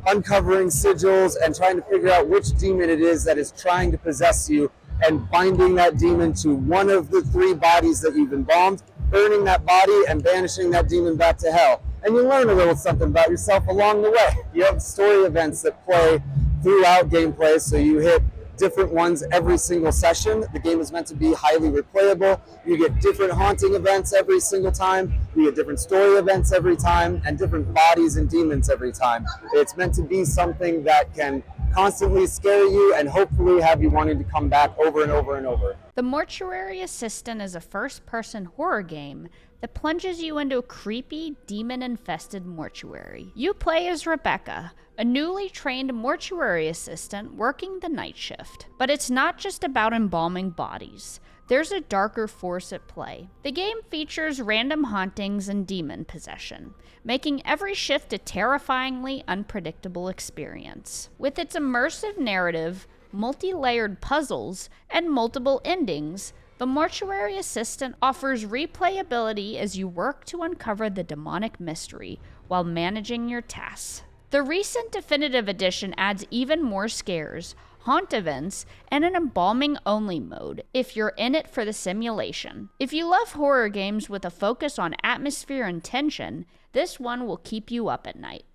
B: uncovering sigils and trying to figure out which demon it is that is trying to possess you, and binding that demon to one of the 3 bodies that you've embalmed, burning that body and banishing that demon back to hell. And you learn a little something about yourself along the way. You have story events that play throughout gameplay, so you hit different ones every single session. The game is meant to be highly replayable. You get different haunting events every single time. You get different story events every time, and different bodies and demons every time. It's meant to be something that can constantly scare you and hopefully have you wanting to come back over and over and over.
A: The Mortuary Assistant is a first-person horror game that plunges you into a creepy, demon-infested mortuary. You play as Rebecca, a newly trained mortuary assistant working the night shift. But it's not just about embalming bodies. There's a darker force at play. The game features random hauntings and demon possession, making every shift a terrifyingly unpredictable experience. With its immersive narrative, multi-layered puzzles, and multiple endings, the Mortuary Assistant offers replayability as you work to uncover the demonic mystery while managing your tasks. The recent Definitive Edition adds even more scares, haunt events, and an embalming-only mode if you're in it for the simulation. If you love horror games with a focus on atmosphere and tension, this one will keep you up at night.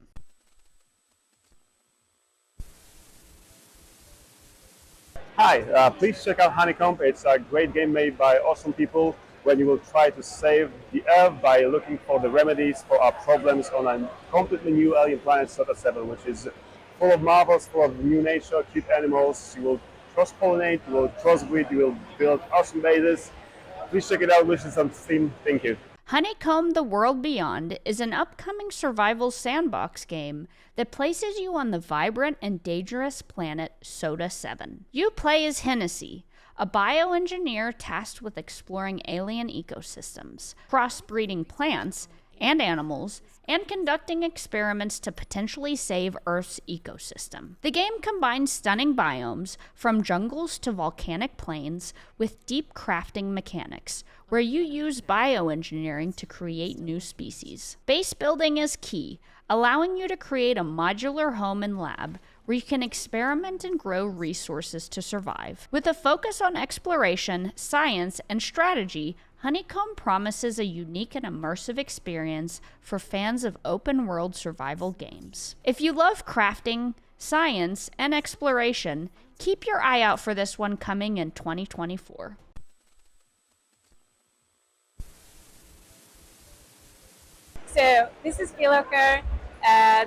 J: Hi, please check out Honeycomb. It's a great game made by awesome people when you will try to save the Earth by looking for the remedies for our problems on a completely new alien planet, Sota 7, which is full of marvels, full of new nature, cute animals. You will cross-pollinate, you will crossbreed, you will build awesome bases. Please check it out, which is on Steam. Thank you.
A: Honeycomb: The World Beyond is an upcoming survival sandbox game that places you on the vibrant and dangerous planet Sota 7. You play as Hennessy, a bioengineer tasked with exploring alien ecosystems, crossbreeding plants and animals, and conducting experiments to potentially save Earth's ecosystem. The game combines stunning biomes, from jungles to volcanic plains, with deep crafting mechanics, where you use bioengineering to create new species. Base building is key, allowing you to create a modular home and lab where you can experiment and grow resources to survive. With a focus on exploration, science, and strategy, Honeycomb promises a unique and immersive experience for fans of open-world survival games. If you love crafting, science, and exploration, keep your eye out for this one coming in 2024.
K: So this is Keylocker.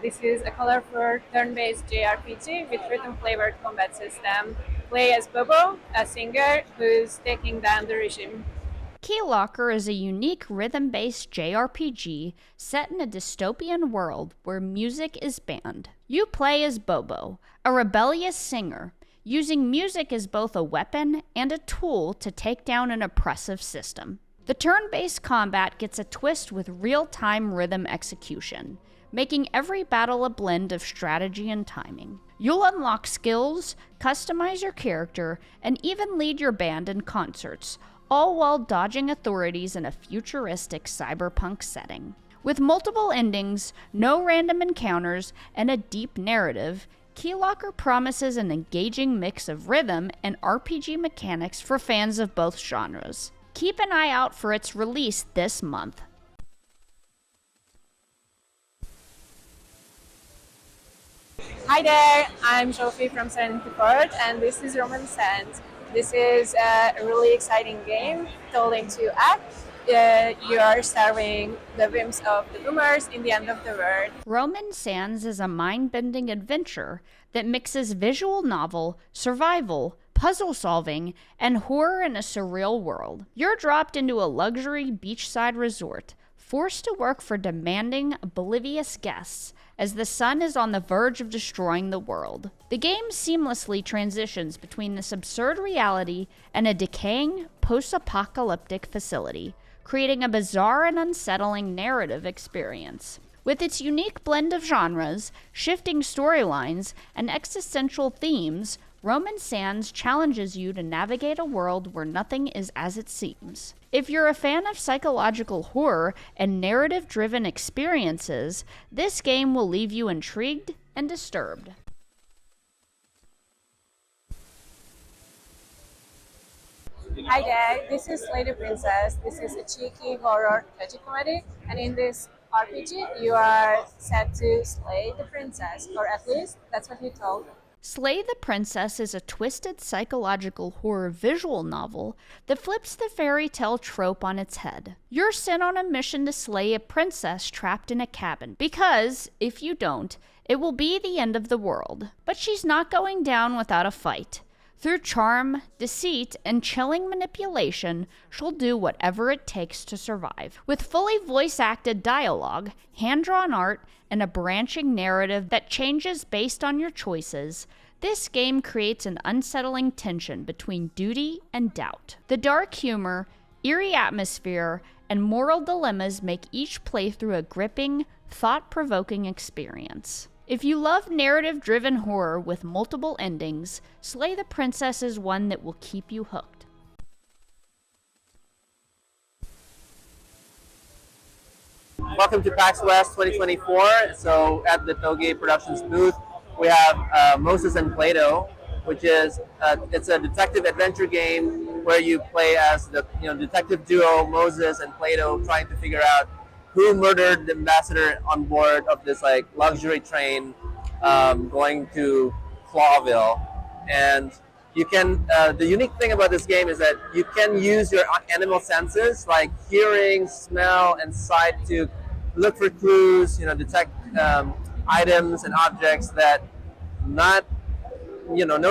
K: This is a colorful turn-based JRPG with rhythm-flavored combat system. Play as Bobo, a singer who's taking down the regime.
A: Keylocker is a unique rhythm-based JRPG set in a dystopian world where music is banned. You play as Bobo, a rebellious singer, using music as both a weapon and a tool to take down an oppressive system. The turn-based combat gets a twist with real-time rhythm execution, making every battle a blend of strategy and timing. You'll unlock skills, customize your character, and even lead your band in concerts, all while dodging authorities in a futuristic cyberpunk setting. With multiple endings, no random encounters, and a deep narrative, Keylocker promises an engaging mix of rhythm and RPG mechanics for fans of both genres. Keep an eye out for its release this month.
K: Hi there, I'm Sophie from Centum, and this is Roman Sands. This is a really exciting game told in 2 acts. You are starving the whims of the boomers in the end of the world.
A: Roman Sands is a mind-bending adventure that mixes visual novel, survival, puzzle solving, and horror in a surreal world. You're dropped into a luxury beachside resort, forced to work for demanding, oblivious guests as the sun is on the verge of destroying the world. The game seamlessly transitions between this absurd reality and a decaying, post-apocalyptic facility, creating a bizarre and unsettling narrative experience. With its unique blend of genres, shifting storylines, and existential themes, Roman Sands challenges you to navigate a world where nothing is as it seems. If you're a fan of psychological horror and narrative-driven experiences, this game will leave you intrigued, and disturbed.
K: Hi there, this is Lady Princess. This is a cheeky horror tragicomedy, and in this RPG you are set to slay the princess, or at least that's what you're told.
A: Slay the Princess is a twisted psychological horror visual novel that flips the fairy tale trope on its head. You're sent on a mission to slay a princess trapped in a cabin, because, if you don't, it will be the end of the world. But she's not going down without a fight. Through charm, deceit, and chilling manipulation, she'll do whatever it takes to survive. With fully voice-acted dialogue, hand-drawn art, and a branching narrative that changes based on your choices, this game creates an unsettling tension between duty and doubt. The dark humor, eerie atmosphere, and moral dilemmas make each playthrough a gripping, thought-provoking experience. If you love narrative-driven horror with multiple endings, Slay the Princess is one that will keep you hooked.
I: Welcome to Pax West 2024. So at the Toge Productions booth, we have Moses and Plato, which is it's a detective adventure game where you play as the detective duo Moses and Plato, trying to figure out who murdered the ambassador on board of this like luxury train going to Clawville. And you can the unique thing about this game is that you can use your animal senses like hearing, smell, and sight to look for clues, detect items and objects that no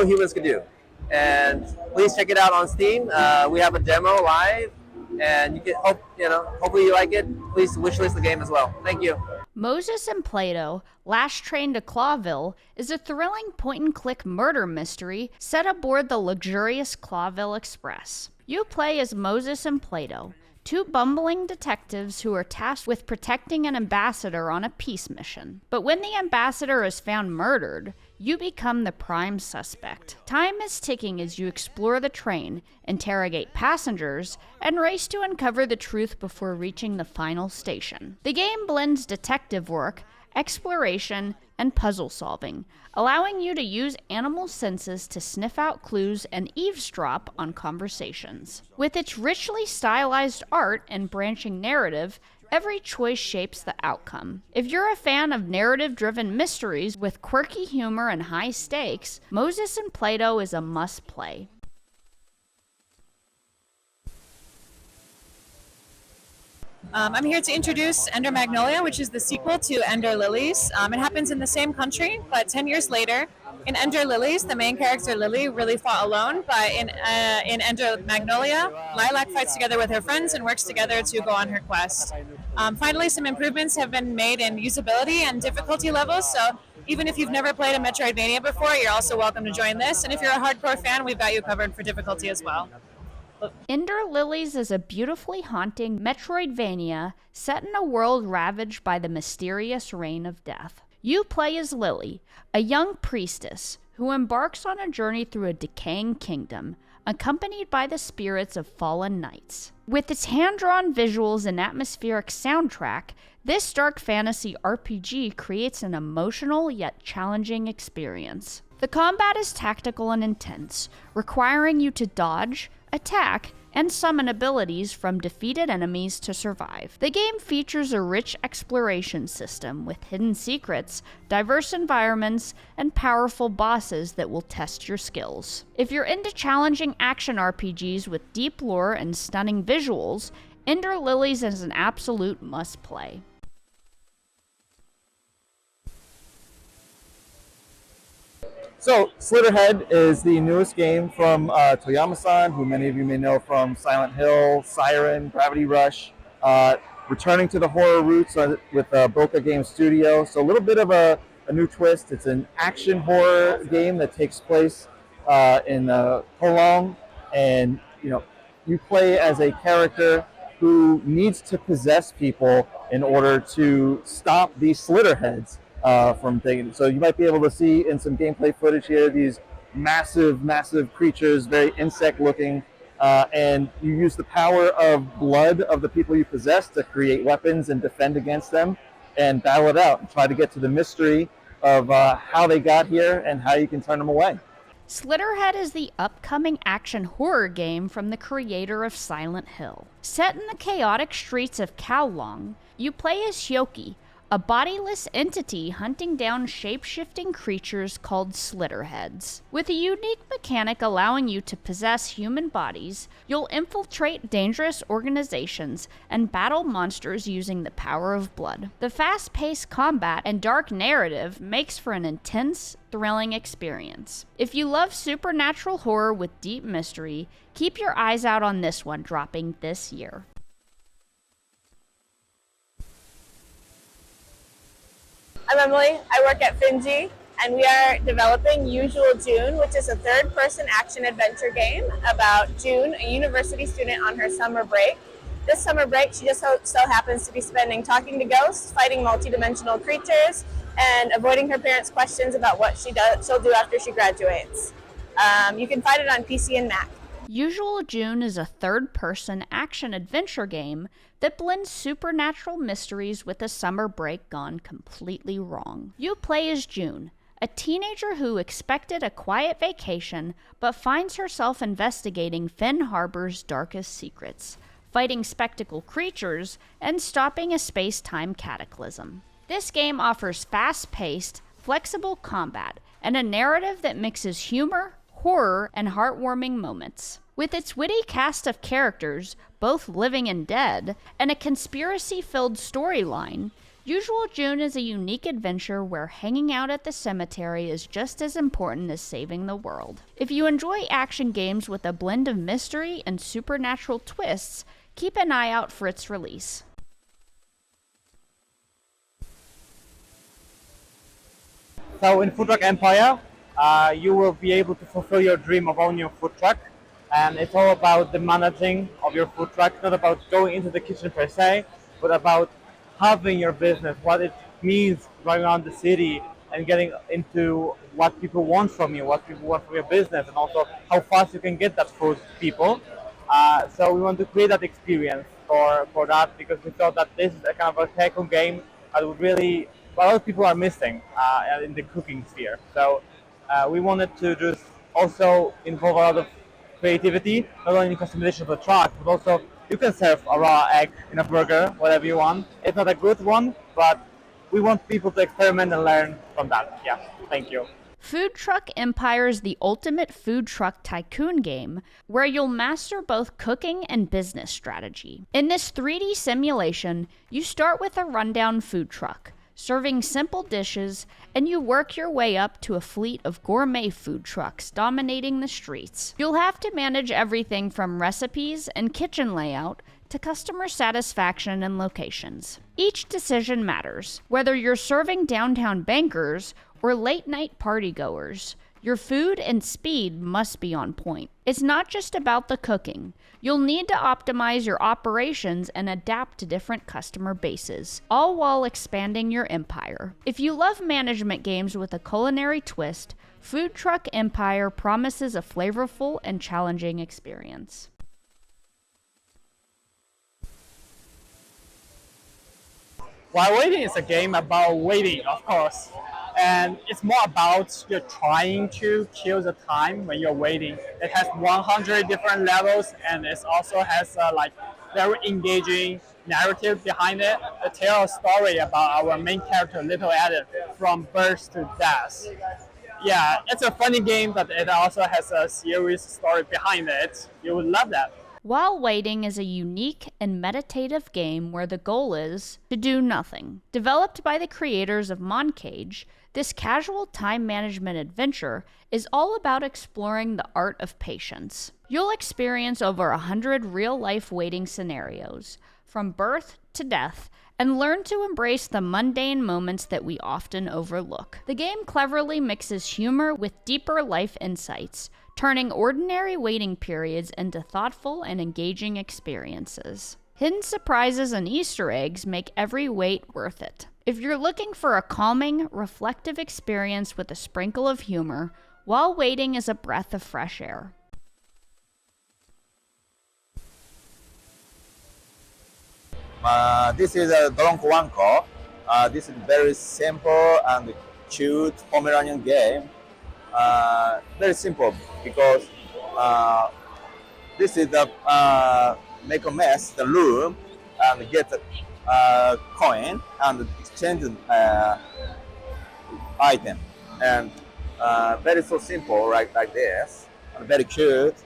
I: humans could do. And please check it out on Steam. We have a demo live, and you can hopefully you like it. Please wishlist the game as well. Thank you.
A: Moses and Plato, Last Train to Clawville, is a thrilling point-and-click murder mystery set aboard the luxurious Clawville Express. You play as Moses and Plato, two bumbling detectives who are tasked with protecting an ambassador on a peace mission. But when the ambassador is found murdered, you become the prime suspect. Time is ticking as you explore the train, interrogate passengers, and race to uncover the truth before reaching the final station. The game blends detective work, exploration, and puzzle solving, allowing you to use animal senses to sniff out clues and eavesdrop on conversations. With its richly stylized art and branching narrative, every choice shapes the outcome. If you're a fan of narrative-driven mysteries with quirky humor and high stakes, Moses and Plato is a must-play.
K: I'm here to introduce Ender Magnolia, which is the sequel to Ender Lilies. It happens in the same country, but 10 years later. In Ender Lilies, the main character Lily really fought alone, but in Ender Magnolia, Lilac fights together with her friends and works together to go on her quest. Finally, some improvements have been made in usability and difficulty levels, so even if you've never played a Metroidvania before, you're also welcome to join this. And if you're a hardcore fan, we've got you covered for difficulty as well.
A: Ender Lilies is a beautifully haunting Metroidvania set in a world ravaged by the mysterious reign of death. You play as Lily, a young priestess who embarks on a journey through a decaying kingdom, accompanied by the spirits of fallen knights. With its hand-drawn visuals and atmospheric soundtrack, this dark fantasy RPG creates an emotional yet challenging experience. The combat is tactical and intense, requiring you to dodge, attack, and summon abilities from defeated enemies to survive. The game features a rich exploration system with hidden secrets, diverse environments, and powerful bosses that will test your skills. If you're into challenging action RPGs with deep lore and stunning visuals, Ender Lilies is an absolute must-play.
L: So, Slitterhead is the newest game from Toyama-san, who many of you may know from Silent Hill, Siren, Gravity Rush, returning to the horror roots with Boca Game Studio. So a little bit of a new twist. It's an action horror game that takes place in Cologne, and you play as a character who needs to possess people in order to stop these Slitterheads from taking. So you might be able to see in some gameplay footage here these massive creatures, very insect looking, and you use the power of blood of the people you possess to create weapons and defend against them and battle it out and try to get to the mystery of how they got here and how you can turn them away.
A: Slitterhead is the upcoming action horror game from the creator of Silent Hill. Set in the chaotic streets of Kowloon, you play as Hyoki, a bodiless entity hunting down shape-shifting creatures called Slitterheads. With a unique mechanic allowing you to possess human bodies, you'll infiltrate dangerous organizations and battle monsters using the power of blood. The fast-paced combat and dark narrative makes for an intense, thrilling experience. If you love supernatural horror with deep mystery, keep your eyes out on this one dropping this year.
K: I'm Emily. I work at Finji, and we are developing Usual June, which is a third-person action-adventure game about June, a university student on her summer break. This summer break, she just so happens to be spending talking to ghosts, fighting multidimensional creatures, and avoiding her parents' questions about what she'll do after she graduates. You can find it on PC and Mac.
A: Usual June is a third-person action-adventure game that blends supernatural mysteries with a summer break gone completely wrong. You play as June, a teenager who expected a quiet vacation but finds herself investigating Finn Harbor's darkest secrets, fighting spectacle creatures, and stopping a space-time cataclysm. This game offers fast-paced, flexible combat and a narrative that mixes humor, horror, and heartwarming moments. With its witty cast of characters, both living and dead, and a conspiracy-filled storyline, Usual June is a unique adventure where hanging out at the cemetery is just as important as saving the world. If you enjoy action games with a blend of mystery and supernatural twists, keep an eye out for its release.
M: So in Food Truck Empire, you will be able to fulfill your dream of owning your food truck. And it's all about the managing of your food truck, not about going into the kitchen per se, but about having your business, what it means going around the city and getting into what people want from you, what people want from your business, and also how fast you can get that food to people. So we want to create that experience for that, because we thought that this is a kind of a take-home game that would really, a lot of people are missing in the cooking sphere. So we wanted to just also involve a lot of creativity, not only in customization of the truck, but also you can serve a raw egg in a burger, whatever you want. It's not a good one, but we want people to experiment and learn from that. Yeah, thank you.
A: Food Truck Empire is the ultimate food truck tycoon game where you'll master both cooking and business strategy. In this 3D simulation, you start with a rundown food truck, serving simple dishes, and you work your way up to a fleet of gourmet food trucks dominating the streets. You'll have to manage everything from recipes and kitchen layout to customer satisfaction and locations. Each decision matters, whether you're serving downtown bankers or late-night partygoers. Your food and speed must be on point. It's not just about the cooking. You'll need to optimize your operations and adapt to different customer bases, all while expanding your empire. If you love management games with a culinary twist, Food Truck Empire promises a flavorful and challenging experience.
M: While Waiting is a game about waiting, of course. And it's more about you're trying to kill the time when you're waiting. It has 100 different levels, and it also has like very engaging narrative behind it. It tells a story about our main character, Little Adam, from birth to death. Yeah, it's a funny game, but it also has a serious story behind it. You would love that.
A: While Waiting is a unique and meditative game where the goal is to do nothing. Developed by the creators of Moncage, this casual time management adventure is all about exploring the art of patience. You'll experience over 100 real-life waiting scenarios, from birth to death, and learn to embrace the mundane moments that we often overlook. The game cleverly mixes humor with deeper life insights, turning ordinary waiting periods into thoughtful and engaging experiences. Hidden surprises and Easter eggs make every wait worth it. If you're looking for a calming, reflective experience with a sprinkle of humor, While Waiting is a breath of fresh air.
N: This is a Bronco. This is very simple and
D: cute Pomeranian game. Very simple because this is the make a mess, the room, and get a coin and exchange item. And very so simple, right, like this, and very cute.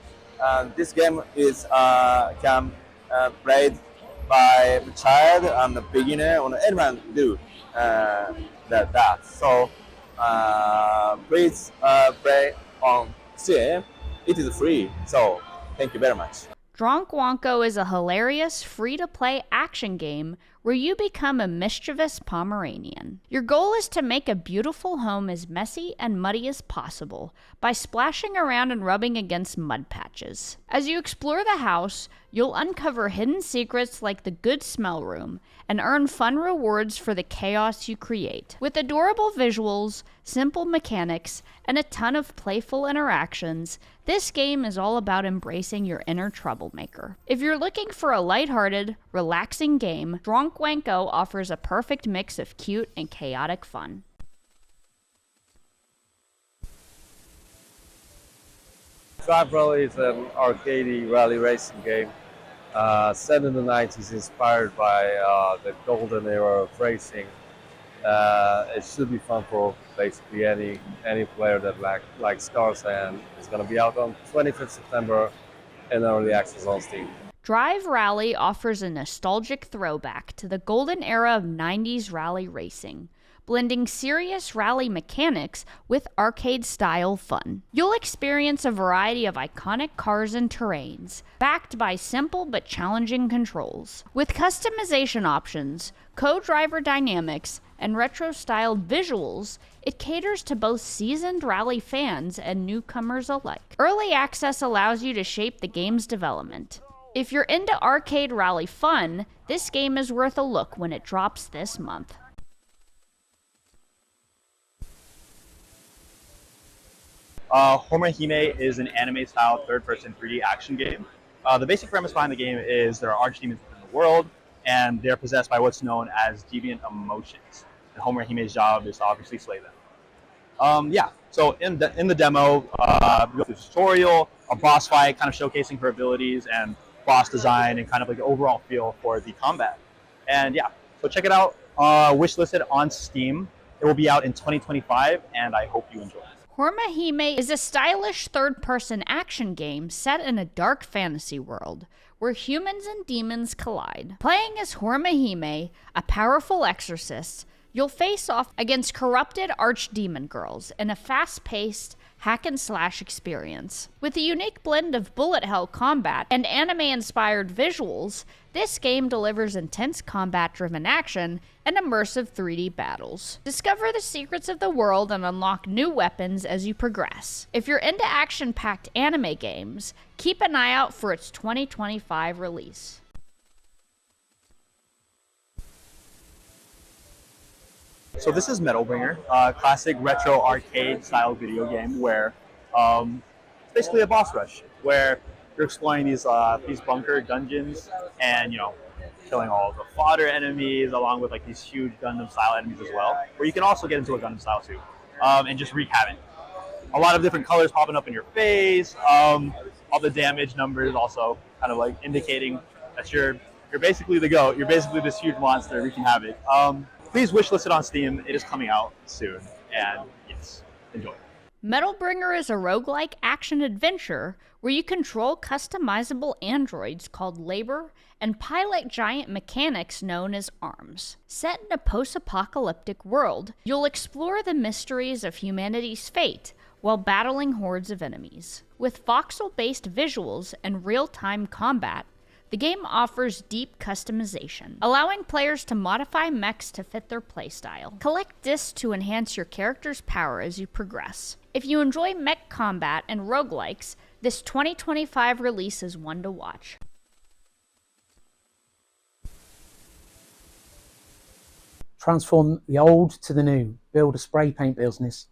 D: And this game is can played by a child and a beginner, or anyone do that. So please play on Steam. It is free. So thank you very much.
A: Dronk Wonko is a hilarious, free-to-play action game where you become a mischievous Pomeranian. Your goal is to make a beautiful home as messy and muddy as possible by splashing around and rubbing against mud patches. As you explore the house, you'll uncover hidden secrets like the good smell room and earn fun rewards for the chaos you create. With adorable visuals, simple mechanics, and a ton of playful interactions, this game is all about embracing your inner troublemaker. If you're looking for a lighthearted, relaxing game, Dronk Wonko offers a perfect mix of cute and chaotic fun.
N: Drive Rally is an arcade rally racing game set in the 90s, inspired by the golden era of racing. It should be fun for basically any player that likes cars, and it's going to be out on 25th September in early access on Steam.
A: Drive Rally offers a nostalgic throwback to the golden era of 90s rally racing, blending serious rally mechanics with arcade-style fun. You'll experience a variety of iconic cars and terrains, backed by simple but challenging controls. With customization options, co-driver dynamics, and retro-styled visuals, it caters to both seasoned rally fans and newcomers alike. Early access allows you to shape the game's development. If you're into arcade rally fun, this game is worth a look when it drops this month.
O: Homura Hime is an anime-style third-person 3D action game. The basic premise behind the game is there are archdemons in the world, and they're possessed by what's known as deviant emotions. And Homura Hime's job is to obviously slay them. So in the demo, we go through a tutorial, a boss fight, kind of showcasing her abilities and boss design and kind of like the overall feel for the combat. And yeah, so check it out. Wishlisted on Steam. It will be out in 2025, and I hope you enjoy it.
A: Homura Hime is a stylish third-person action game set in a dark fantasy world where humans and demons collide. Playing as Homura Hime, a powerful exorcist, you'll face off against corrupted archdemon girls in a fast-paced hack-and-slash experience. With a unique blend of bullet hell combat and anime-inspired visuals, this game delivers intense combat-driven action and immersive 3D battles. Discover the secrets of the world and unlock new weapons as you progress. If you're into action-packed anime games, keep an eye out for its 2025 release.
O: So this is Metalbringer, a classic retro arcade-style video game where it's basically a boss rush, where you're exploring these bunker dungeons and, killing all the fodder enemies along with like these huge Gundam-style enemies as well, where you can also get into a Gundam-style too, and just wreak havoc. A lot of different colors popping up in your face, all the damage numbers also kind of like indicating that you're basically the GOAT. You're basically this huge monster wreaking havoc. Please wishlist it on Steam. It is coming out soon, and yes, enjoy.
A: Metalbringer is a roguelike action-adventure where you control customizable androids called Labor and pilot giant mechanics known as arms. Set in a post-apocalyptic world, you'll explore the mysteries of humanity's fate while battling hordes of enemies. With voxel-based visuals and real-time combat, the game offers deep customization, allowing players to modify mechs to fit their playstyle. Collect discs to enhance your character's power as you progress. If you enjoy mech combat and roguelikes, this 2025 release is one to watch.
P: Transform the old to the new. Build a spray paint business.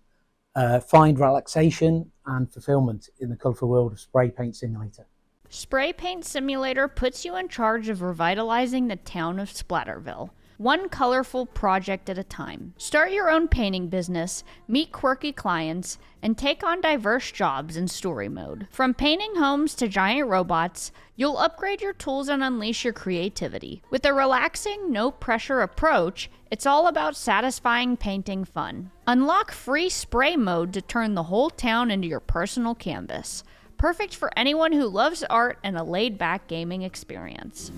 P: Find relaxation and fulfillment in the colourful world of Spray Paint Simulator.
A: Spray Paint Simulator puts you in charge of revitalizing the town of Splatterville, one colorful project at a time. Start your own painting business, meet quirky clients, and take on diverse jobs in story mode. From painting homes to giant robots, you'll upgrade your tools and unleash your creativity. With a relaxing, no-pressure approach, it's all about satisfying painting fun. Unlock free spray mode to turn the whole town into your personal canvas. Perfect for anyone who loves art and a laid-back gaming experience.